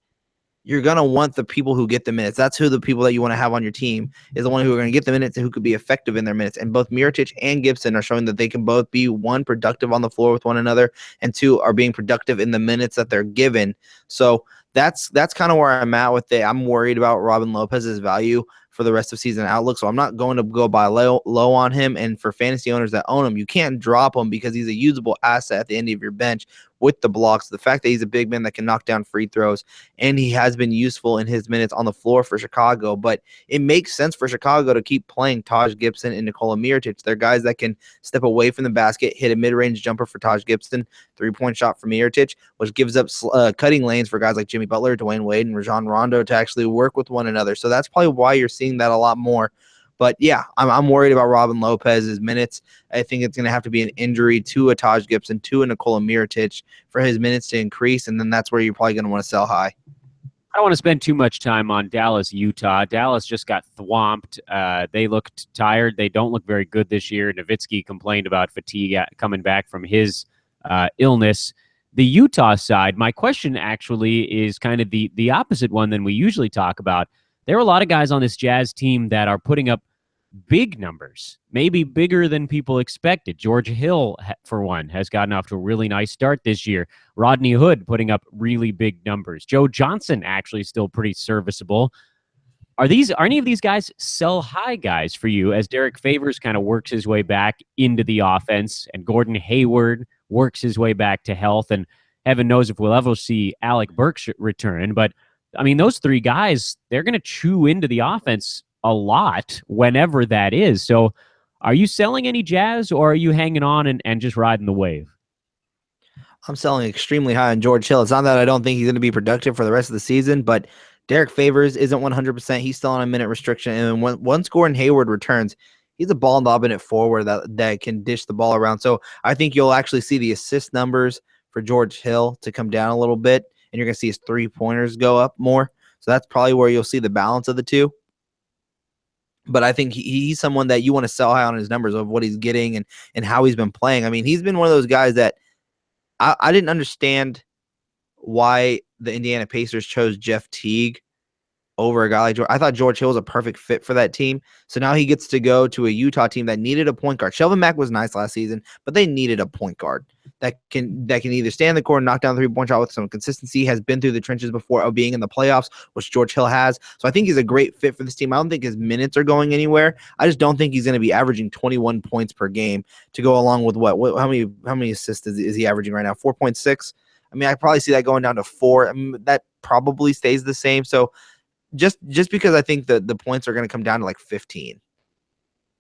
you're going to want the people who get the minutes. That's who the people that you want to have on your team is the one who are going to get the minutes and who could be effective in their minutes. And both Mirotic and Gibson are showing that they can both be, 1, productive on the floor with one another, and 2, are being productive in the minutes that they're given. So that's kind of where I'm at with it. I'm worried about Robin Lopez's value for the rest of season outlook, so I'm not going to go buy low on him. And for fantasy owners that own him, you can't drop him because he's a usable asset at the end of your bench with the blocks. The fact that he's a big man that can knock down free throws, and he has been useful in his minutes on the floor for Chicago. But it makes sense for Chicago to keep playing Taj Gibson and Nikola Mirotic. They're guys that can step away from the basket, hit a mid-range jumper for Taj Gibson, 3-point shot for Mirotic, which gives up cutting lanes for guys like Jimmy Butler, Dwayne Wade, and Rajon Rondo to actually work with one another. So that's probably why you're seeing that a lot more. But yeah, I'm worried about Robin Lopez's minutes. I think it's going to have to be an injury to a Taj Gibson, to a Nikola Mirotic for his minutes to increase, and then that's where you're probably going to want to sell high. I don't want to spend too much time on Dallas, Utah. Dallas just got thwomped. They looked tired. They don't look very good this year. Nowitzki complained about fatigue coming back from his illness. The Utah side, my question actually is kind of the opposite one than we usually talk about. There are a lot of guys on this Jazz team that are putting up big numbers, maybe bigger than people expected. George Hill, for one, has gotten off to a really nice start this year. Rodney Hood putting up really big numbers. Joe Johnson actually still pretty serviceable. Are any of these guys sell high guys for you as Derek Favors kind of works his way back into the offense and Gordon Hayward works his way back to health, and heaven knows if we'll ever see Alec Burks return. But I mean, those three guys, they're going to chew into the offense a lot whenever that is. So are you selling any Jazz, or are you hanging on and just riding the wave? I'm selling extremely high on George Hill. It's not that I don't think he's going to be productive for the rest of the season, but Derek Favors isn't 100%. He's still on a minute restriction. And once Gordon Hayward returns, he's a ball dominant forward that can dish the ball around. So I think you'll actually see the assist numbers for George Hill to come down a little bit, and you're going to see his 3-pointers go up more. So that's probably where you'll see the balance of the two. But I think he's someone that you want to sell high on his numbers of what he's getting and how he's been playing. I mean, he's been one of those guys that I didn't understand why the Indiana Pacers chose Jeff Teague over a guy like George. I thought George Hill was a perfect fit for that team. So now he gets to go to a Utah team that needed a point guard. Shelvin Mack was nice last season, but they needed a point guard that can either stand in the court and knock down the 3-point shot with some consistency, has been through the trenches before of being in the playoffs, which George Hill has. So I think he's a great fit for this team. I don't think his minutes are going anywhere. I just don't think he's going to be averaging 21 points per game to go along with how many assists is he averaging right now? 4.6. I mean, I probably see that going down to 4. I mean, that probably stays the same. So just because I think the points are going to come down to like 15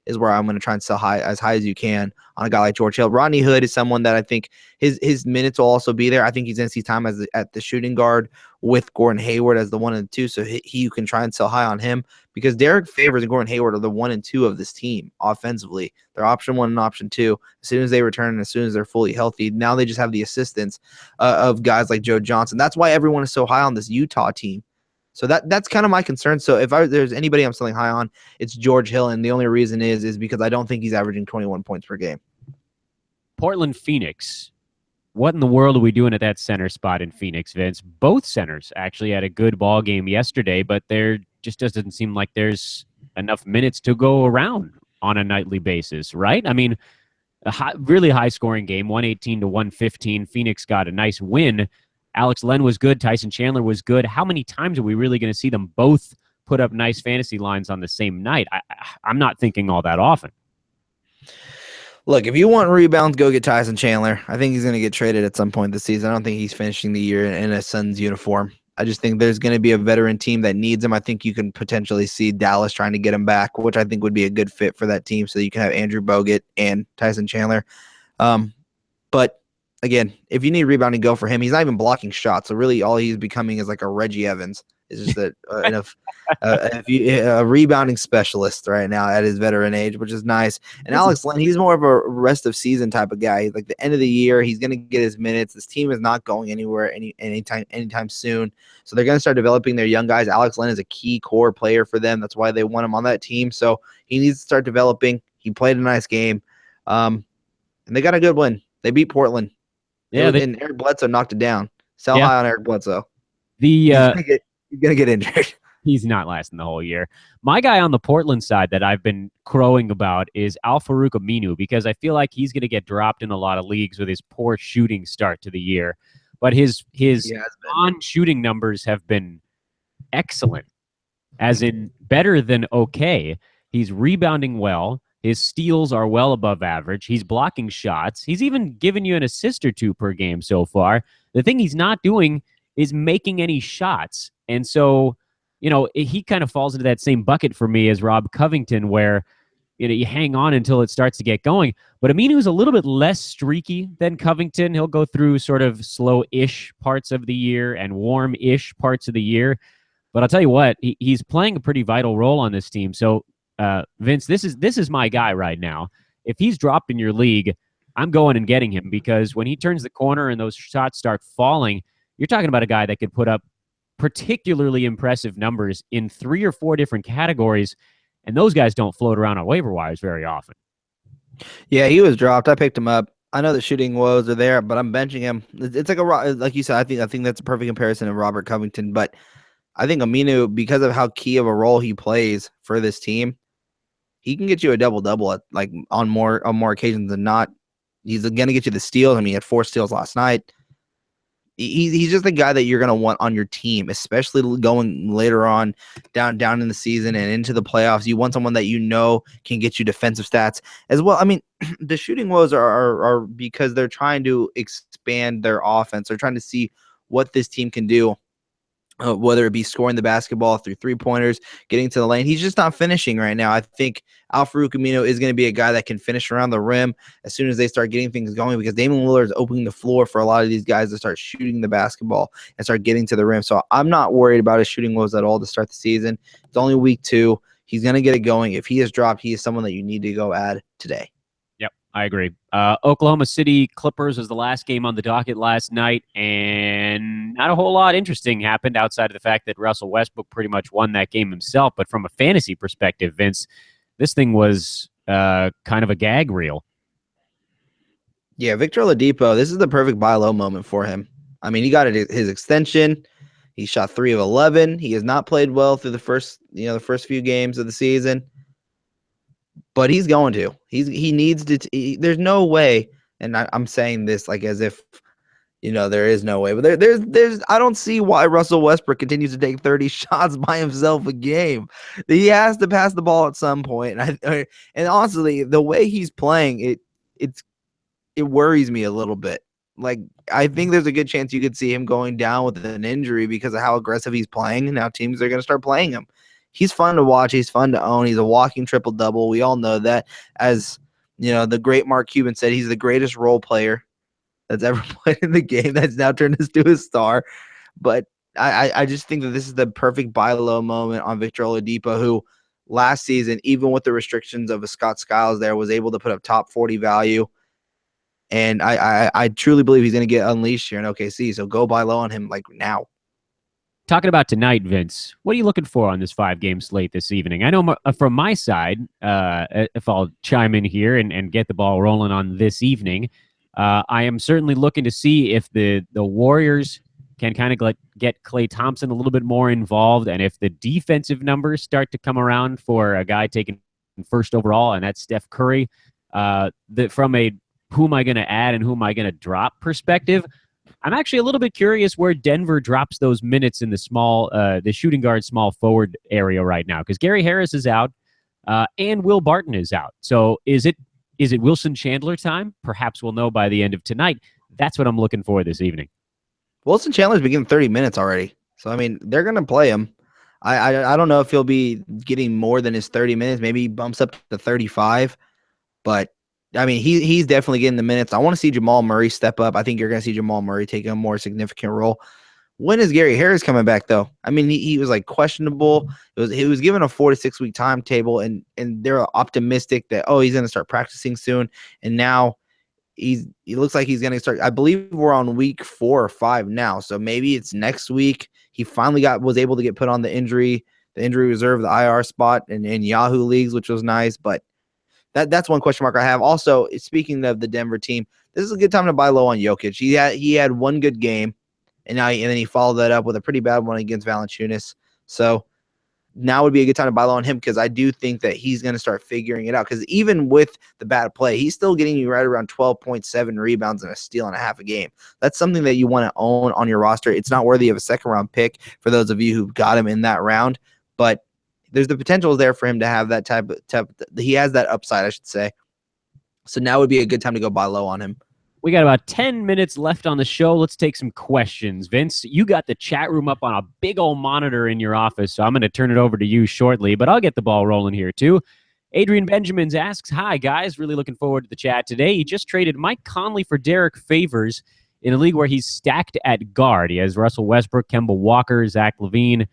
is where I'm going to try and sell as high as you can on a guy like George Hill. Rodney Hood is someone that I think his minutes will also be there. I think he's going to see time at the shooting guard with Gordon Hayward as the 1 and 2. So you can try and sell high on him because Derek Favors and Gordon Hayward are the 1 and 2 of this team offensively. They're option 1 and option 2. As soon as they return and as soon as they're fully healthy, now they just have the assistance of guys like Joe Johnson. That's why everyone is so high on this Utah team. So that's kind of my concern. So if there's anybody I'm selling high on, it's George Hill, and the only reason is because I don't think he's averaging 21 points per game. Portland, Phoenix. What in the world are we doing at that center spot in Phoenix, Vince? Both centers actually had a good ball game yesterday, but there just doesn't seem like there's enough minutes to go around on a nightly basis, right? I mean, really high-scoring game, 118 to 115. Phoenix got a nice win. Alex Len was good. Tyson Chandler was good. How many times are we really going to see them both put up nice fantasy lines on the same night? I'm not thinking all that often. Look, if you want rebounds, go get Tyson Chandler. I think he's going to get traded at some point this season. I don't think he's finishing the year in a Suns uniform. I just think there's going to be a veteran team that needs him. I think you can potentially see Dallas trying to get him back, which I think would be a good fit for that team so you can have Andrew Bogut and Tyson Chandler. But again, if you need rebounding, go for him. He's not even blocking shots. So really all he's becoming is like a Reggie Evans. It's just a rebounding specialist right now at his veteran age, which is nice. And Alex Len, he's more of a rest of season type of guy. Like the end of the year, he's going to get his minutes. This team is not going anywhere anytime soon. So they're going to start developing their young guys. Alex Len is a key core player for them. That's why they want him on that team. So he needs to start developing. He played a nice game. And they got a good win. They beat Portland. Yeah, and Eric Bledsoe knocked it down. Sell high on Eric Bledsoe. He's gonna get injured. He's not lasting the whole year. My guy on the Portland side that I've been crowing about is Al-Farouq Aminu because I feel like he's going to get dropped in a lot of leagues with his poor shooting start to the year. But his non-shooting numbers have been excellent, as in better than okay. He's rebounding well. His steals are well above average. He's blocking shots. He's even given you an assist or two per game so far. The thing he's not doing is making any shots. And so, he kind of falls into that same bucket for me as Rob Covington, where, you hang on until it starts to get going. But Aminu's a little bit less streaky than Covington. He'll go through sort of slow-ish parts of the year and warm-ish parts of the year. But I'll tell you what, he's playing a pretty vital role on this team. So Vince, this is my guy right now. If he's dropped in your league, I'm going and getting him because when he turns the corner and those shots start falling, you're talking about a guy that could put up particularly impressive numbers in 3 or 4 different categories, and those guys don't float around on waiver wires very often. Yeah, he was dropped. I picked him up. I know the shooting woes are there, but I'm benching him. It's like you said. I think that's a perfect comparison of Robert Covington. But I think Aminu, because of how key of a role he plays for this team, he can get you a double at like on more occasions than not. He's going to get you the steals. I mean, he had 4 steals last night. He's just the guy that you're going to want on your team, especially going later on down in the season and into the playoffs. You want someone that you know can get you defensive stats as well. I mean, the shooting woes are because they're trying to expand their offense. They're trying to see what this team can do. Whether it be scoring the basketball through 3-pointers, getting to the lane. He's just not finishing right now. I think Al-Farouq Aminu is going to be a guy that can finish around the rim as soon as they start getting things going because Damian Lillard is opening the floor for a lot of these guys to start shooting the basketball and start getting to the rim. So I'm not worried about his shooting woes at all to start the season. It's only week 2. He's going to get it going. If he is dropped, he is someone that you need to go add today. Yep, I agree. Oklahoma City Clippers was the last game on the docket last night, and not a whole lot interesting happened outside of the fact that Russell Westbrook pretty much won that game himself. But from a fantasy perspective, Vince, this thing was kind of a gag reel. Yeah, Victor Oladipo, this is the perfect buy low moment for him. I mean, he got his extension. He shot 3 of 11. He has not played well through the first few games of the season. But he's going to. He needs to. There's no way, and I'm saying this like as if, there is no way. But there's. I don't see why Russell Westbrook continues to take 30 shots by himself a game. He has to pass the ball at some point. And honestly, the way he's playing, it worries me a little bit. Like I think there's a good chance you could see him going down with an injury because of how aggressive he's playing. And now teams are going to start playing him. He's fun to watch. He's fun to own. He's a walking triple-double. We all know that. As the great Mark Cuban said, he's the greatest role player that's ever played in the game that's now turned into a star. But I just think that this is the perfect buy low moment on Victor Oladipo, who last season, even with the restrictions of a Scott Skiles there, was able to put up top 40 value. And I truly believe he's going to get unleashed here in OKC. So go buy low on him like now. Talking about tonight, Vince, what are you looking for on this 5-game slate this evening? I know from my side, if I'll chime in here and get the ball rolling on this evening, I am certainly looking to see if the Warriors can kind of get Klay Thompson a little bit more involved, and if the defensive numbers start to come around for a guy taken first overall, and that's Steph Curry. From a who am I going to add and who am I going to drop perspective, I'm actually a little bit curious where Denver drops those minutes in the shooting guard small forward area right now, because Gary Harris is out and Will Barton is out. So is it Wilson Chandler time? Perhaps we'll know by the end of tonight. That's what I'm looking for this evening. Wilson Chandler's been getting 30 minutes already. So, I mean, they're going to play him. I don't know if he'll be getting more than his 30 minutes. Maybe he bumps up to 35. But I mean, he's definitely getting the minutes. I want to see Jamal Murray step up. I think you're going to see Jamal Murray take a more significant role. When is Gary Harris coming back, though? I mean, he was like questionable. He was given a 4 to 6 week timetable, and they're optimistic that he's going to start practicing soon. And now he looks like he's going to start. I believe we're on week 4 or 5 now, so maybe it's next week. He finally was able to get put on the injury reserve, the IR spot in Yahoo leagues, which was nice, but. That's one question mark I have. Also, speaking of the Denver team, this is a good time to buy low on Jokic. He had one good game, and then he followed that up with a pretty bad one against Valanciunas. So now would be a good time to buy low on him because I do think that he's going to start figuring it out. Because even with the bad play, he's still getting you right around 12.7 rebounds and a steal and a half a game. That's something that you want to own on your roster. It's not worthy of a second-round pick for those of you who got him in that round, but there's the potential there for him to have that type. He has that upside, I should say. So now would be a good time to go buy low on him. We got about 10 minutes left on the show. Let's take some questions. Vince, you got the chat room up on a big old monitor in your office, so I'm going to turn it over to you shortly, but I'll get the ball rolling here too. Adrian Benjamins asks, hi, guys. Really looking forward to the chat today. He just traded Mike Conley for Derek Favors in a league where he's stacked at guard. He has Russell Westbrook, Kemba Walker, Zach LaVine,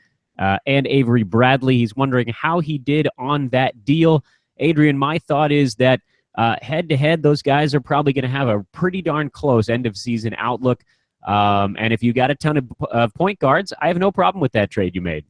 and Avery Bradley. He's wondering how he did on that deal. Adrian, my thought is that head-to-head, those guys are probably going to have a pretty darn close end-of-season outlook. And if you got a ton of point guards, I have no problem with that trade you made.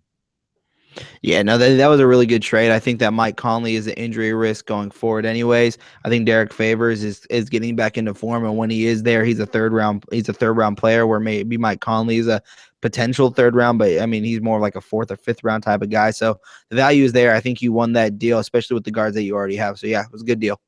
Yeah, no, that was a really good trade. I think that Mike Conley is an injury risk going forward anyways. I think Derek Favors is getting back into form, and when he is there, he's a third round player, where maybe Mike Conley is a potential third round, but I mean, he's more like a fourth or fifth round type of guy. So the value is there. I think you won that deal, especially with the guards that you already have. So yeah, it was a good deal.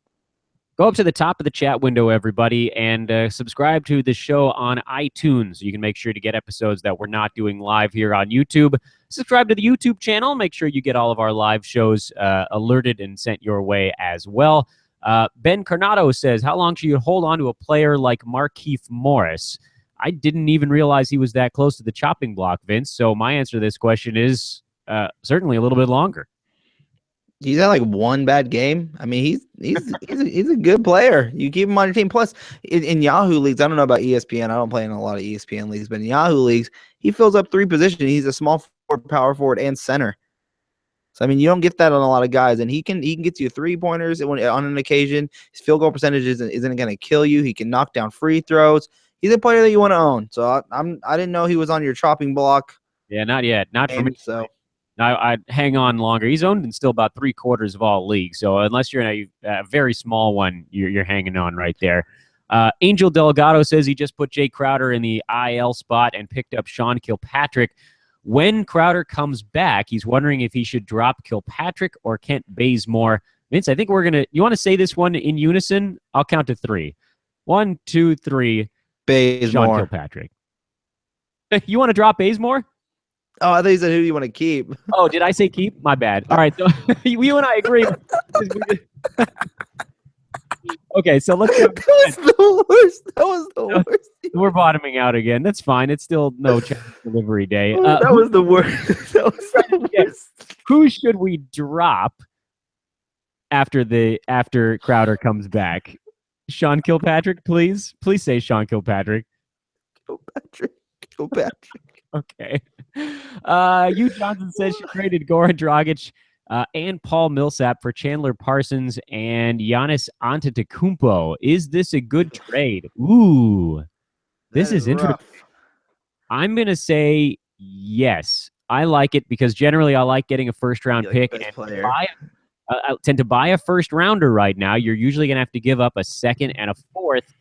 Go up to the top of the chat window, everybody, and subscribe to the show on iTunes. You can make sure to get episodes that we're not doing live here on YouTube. Subscribe to the YouTube channel. Make sure you get all of our live shows alerted and sent your way as well. Ben Carnado says, how long should you hold on to a player like Markieff Morris? I didn't even realize he was that close to the chopping block, Vince. So my answer to this question is certainly a little bit longer. He's had like one bad game. I mean, he's a good player. You keep him on your team. Plus, in Yahoo leagues, I don't know about ESPN. I don't play in a lot of ESPN leagues, but in Yahoo leagues, he fills up three positions. He's a small forward, power forward, and center. So I mean, you don't get that on a lot of guys, and he can get you 3-pointers on an occasion. His field goal percentage isn't going to kill you. He can knock down free throws. He's a player that you want to own. So I didn't know he was on your chopping block. Yeah, not yet. Not for me. So. I'd hang on longer. He's owned in still about 3/4 of all leagues. So unless you're in a very small one, you're hanging on right there. Angel Delgado says he just put Jay Crowder in the IL spot and picked up Sean Kilpatrick. When Crowder comes back, he's wondering if he should drop Kilpatrick or Kent Bazemore. Vince, I think you want to say this one in unison? I'll count to 3. 1, 2, 3. Bazemore. Sean Kilpatrick. You want to drop Bazemore? Oh, I thought you said who do you want to keep. Oh, did I say keep? My bad. All right, so you and I agree. Okay, so let's go. That was the worst. That was the worst. We're bottoming out again. That's fine. It's still no delivery day. That was the worst. That was the worst. Who should we drop after Crowder comes back? Sean Kilpatrick, please. Please say Sean Kilpatrick. Kilpatrick. Okay. Hugh Johnson says she traded Goran Dragic and Paul Millsap for Chandler Parsons and Giannis Antetokounmpo. Is this a good trade? Ooh, this is interesting. I'm going to say yes. I like it because generally I like getting a first-round pick. And I tend to buy a first-rounder right now. You're usually going to have to give up a second and a fourth,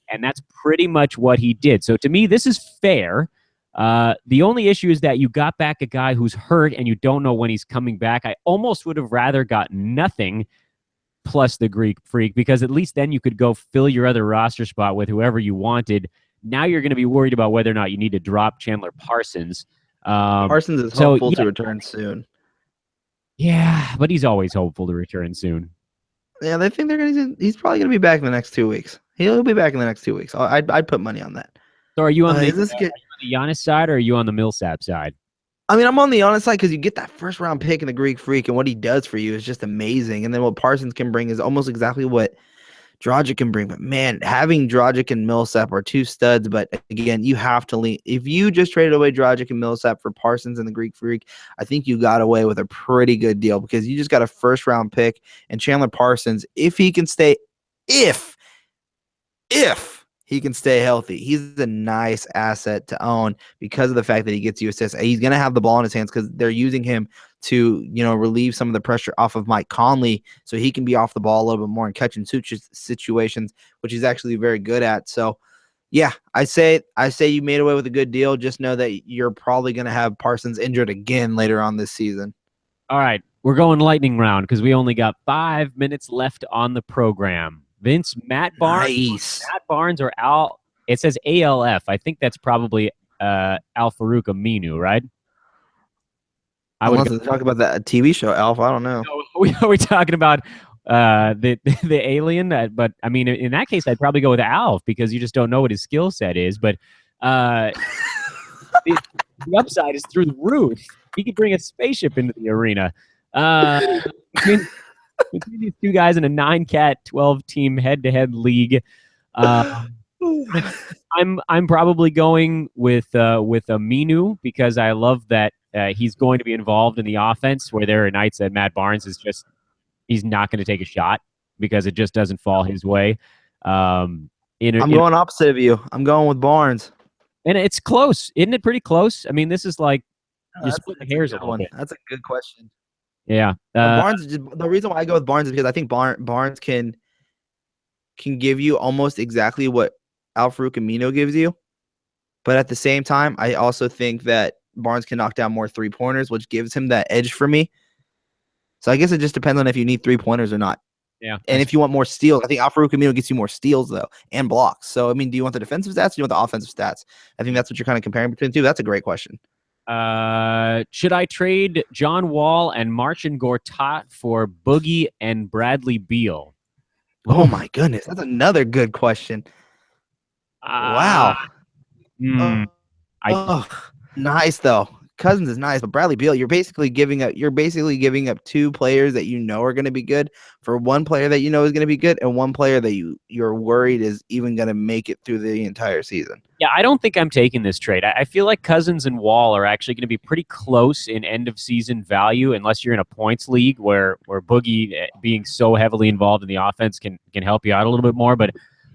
and that's pretty much what he did. So to me, this is fair. The only issue is that you got back a guy who's hurt and you don't know when he's coming back. I almost would have rather got nothing plus the Greek Freak, because at least then you could go fill your other roster spot with whoever you wanted. Now you're going to be worried about whether or not you need to drop Chandler Parsons. Parsons is hopeful to return soon. Yeah, but he's always hopeful to return soon. Yeah, they think he's probably going to be back in the next 2 weeks. He'll be back in the next 2 weeks. I'd put money on that. So are you on the Giannis side or are you on the Millsap side? I mean, I'm on the Giannis side because you get that first-round pick in the Greek Freak, and what he does for you is just amazing. And then what Parsons can bring is almost exactly what Dragic can bring. But, man, having Dragic and Millsap are two studs. But, again, you have to lean. If you just traded away Dragic and Millsap for Parsons and the Greek Freak, I think you got away with a pretty good deal because you just got a first-round pick. And Chandler Parsons, if he can stay – if he can stay healthy, he's a nice asset to own because of the fact that he gets you assists. He's going to have the ball in his hands because they're using him to, relieve some of the pressure off of Mike Conley so he can be off the ball a little bit more and catch and shoot situations, which he's actually very good at. So, yeah, I say you made away with a good deal. Just know that you're probably going to have Parsons injured again later on this season. All right, we're going lightning round because we only got 5 minutes left on the program. Vince, Matt Barnes, nice. Matt Barnes or Al? It says ALF. I think that's probably Al Farouk Aminu, right? Unless they talk about that TV show, Alf. I don't know. Are we talking about the alien? But I mean, in that case, I'd probably go with Alf because you just don't know what his skill set is. But the upside is through the roof. He could bring a spaceship into the arena. Between these two guys in a 9-cat 12-team head-to-head league, I'm probably going with Aminu because I love that he's going to be involved in the offense, where there are nights that Matt Barnes is just he's not going to take a shot because it just doesn't fall his way. Um, I'm going opposite of you. I'm going with Barnes. and it's close, isn't it? Pretty close. I mean, this is like you That's, split the that's a hairs a good little one. bit. That's a good question. Yeah. Barnes is just the reason why I go with Barnes is because I think Barnes can give you almost exactly what Al-Farouq Amino gives you. But at the same time, I also think that Barnes can knock down more 3-pointers, which gives him that edge for me. So I guess it just depends on if you need 3-pointers or not. Yeah. And if you want more steals, I think Al-Farouq Amino gets you more steals, though, and blocks. So, I mean, do you want the defensive stats or do you want the offensive stats? I think that's what you're kind of comparing between the two. That's a great question. Should I trade John Wall and Marcin Gortat for Boogie and Bradley Beal? Oh, my goodness. That's another good question. Wow. Nice, though. Cousins is nice, but Bradley Beal, you're basically giving up 2 players that you know are going to be good for one player that you know is going to be good and one player that you're worried is even going to make it through the entire season. Yeah, I don't think I'm taking this trade. I feel like Cousins and Wall are actually going to be pretty close in end of season value, unless you're in a points league where Boogie being so heavily involved in the offense can help you out a little bit more. But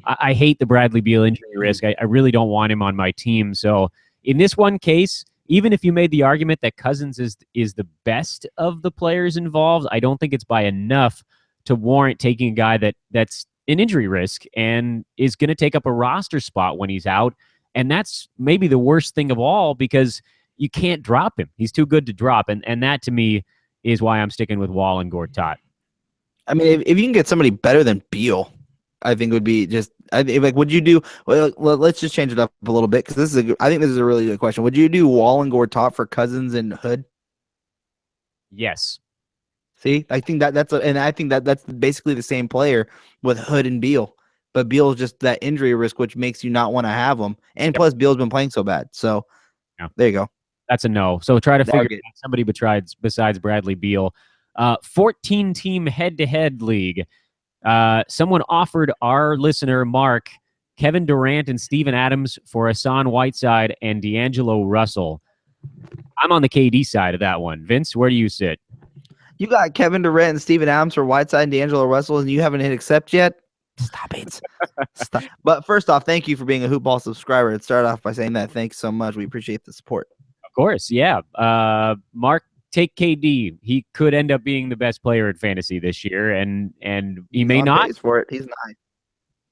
I hate the Bradley Beal injury risk. I really don't want him on my team. So in this one case, even if you made the argument that Cousins is the best of the players involved, I don't think it's by enough to warrant taking a guy that's an injury risk and is going to take up a roster spot when he's out. And that's maybe the worst thing of all because you can't drop him. He's too good to drop. And that, to me, is why I'm sticking with Wall and Gortat. I mean, if you can get somebody better than Beal, I think would be just would you do? Well, let's just change it up a little bit because I think this is a really good question. Would you do Wall and Gortat for Cousins and Hood? Yes. See, I think that's basically the same player with Hood and Beal, but Beal's just that injury risk, which makes you not want to have him. And plus, Beal's been playing so bad, so there you go. That's a no. So try to figure out somebody besides Bradley Beal. 14-team head-to-head league. Someone offered our listener, Mark, Kevin Durant and Steven Adams for Hassan Whiteside and D'Angelo Russell. I'm on the KD side of that one. Vince, where do you sit? You got Kevin Durant and Steven Adams for Whiteside and D'Angelo Russell, and you haven't hit accept yet? Stop it. Stop. But first off, thank you for being a Hoopball subscriber. Let's start off by saying that. Thanks so much. We appreciate the support. Of course, yeah. Mark, take KD. He could end up being the best player in fantasy this year, and he may not. He's for it. He's nice.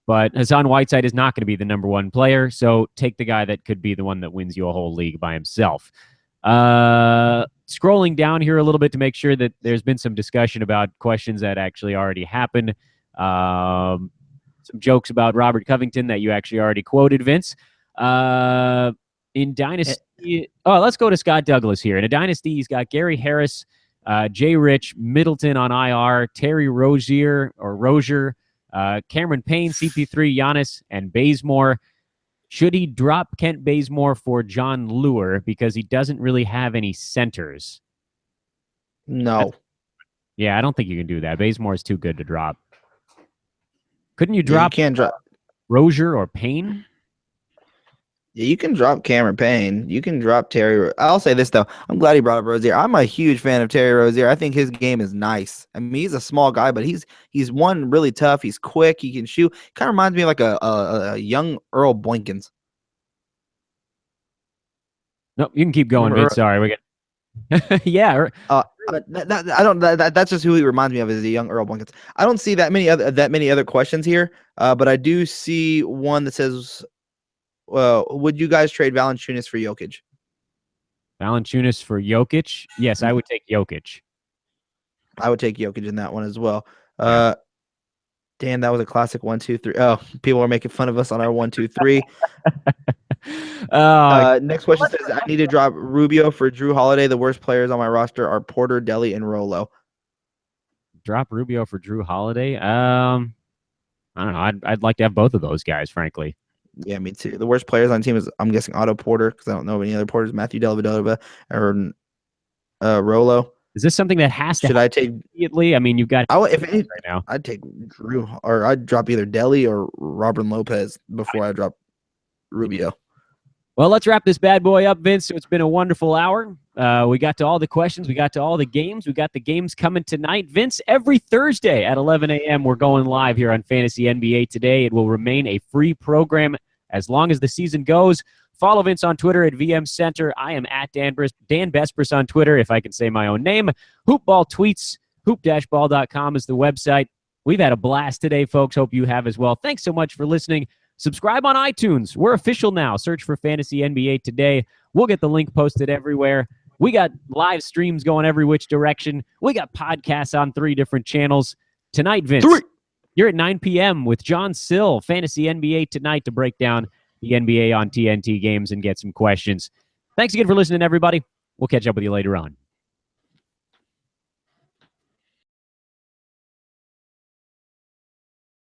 But Hassan Whiteside is not going to be the number one player, so take the guy that could be the one that wins you a whole league by himself. Scrolling down here a little bit to make sure that there's been some discussion about questions that actually already happened. Some jokes about Robert Covington that you actually already quoted, Vince. In Dynasty, let's go to Scott Douglas here. In a Dynasty, he's got Gary Harris, Jay Rich, Middleton on IR, Terry Rozier, Cameron Payne, CP3, Giannis, and Bazemore. Should he drop Kent Bazemore for John Lure because he doesn't really have any centers? No. Yeah, I don't think you can do that. Bazemore is too good to drop. Couldn't you drop? You can't drop Rozier or Payne? Yeah, you can drop Cameron Payne. You can drop Terry. I'll say this, though. I'm glad he brought up Rozier. I'm a huge fan of Terry Rozier. I think his game is nice. I mean, he's a small guy, but he's one really tough. He's quick. He can shoot. Kind of reminds me of like a young Earl Boykins. No, you can keep going, Vince. Sorry, we get. Yeah. But that's just who he reminds me of, is a young Earl Boykins. I don't see that many other questions here, but I do see one that says, would you guys trade Valanciunas for Jokic? Valanciunas for Jokic? Yes, I would take Jokic. I would take Jokic in that one as well. Dan, that was a classic 1, 2, 3. Oh, people are making fun of us on our 1, 2, 3. Next question says, I need to drop Rubio for Drew Holiday. The worst players on my roster are Porter, Deli, and Rolo. Drop Rubio for Drew Holiday? I don't know. I'd like to have both of those guys, frankly. Yeah, me too. The worst players on the team is, I'm guessing, Otto Porter, because I don't know any other Porters. Matthew Dellavedova or Rolo. Is this something that has to? Should I take immediately? I mean, you've got. If any, right now, I'd take Drew, or I'd drop either Deli or Robin Lopez before I drop Rubio. Well, let's wrap this bad boy up, Vince. So it's been a wonderful hour. We got to all the questions. We got to all the games. We got the games coming tonight. Vince, every Thursday at 11 a.m., we're going live here on Fantasy NBA Today. It will remain a free program as long as the season goes. Follow Vince on Twitter at VM Center. I am at Dan Besbris on Twitter, if I can say my own name. Hoopball tweets, hoop-ball.com is the website. We've had a blast today, folks. Hope you have as well. Thanks so much for listening. Subscribe on iTunes. We're official now. Search for Fantasy NBA Today. We'll get the link posted everywhere. We got live streams going every which direction. We got podcasts on 3 different channels. Tonight, Vince, you're at 9 p.m. with John Sill, Fantasy NBA Tonight, to break down the NBA on TNT games and get some questions. Thanks again for listening, everybody. We'll catch up with you later on.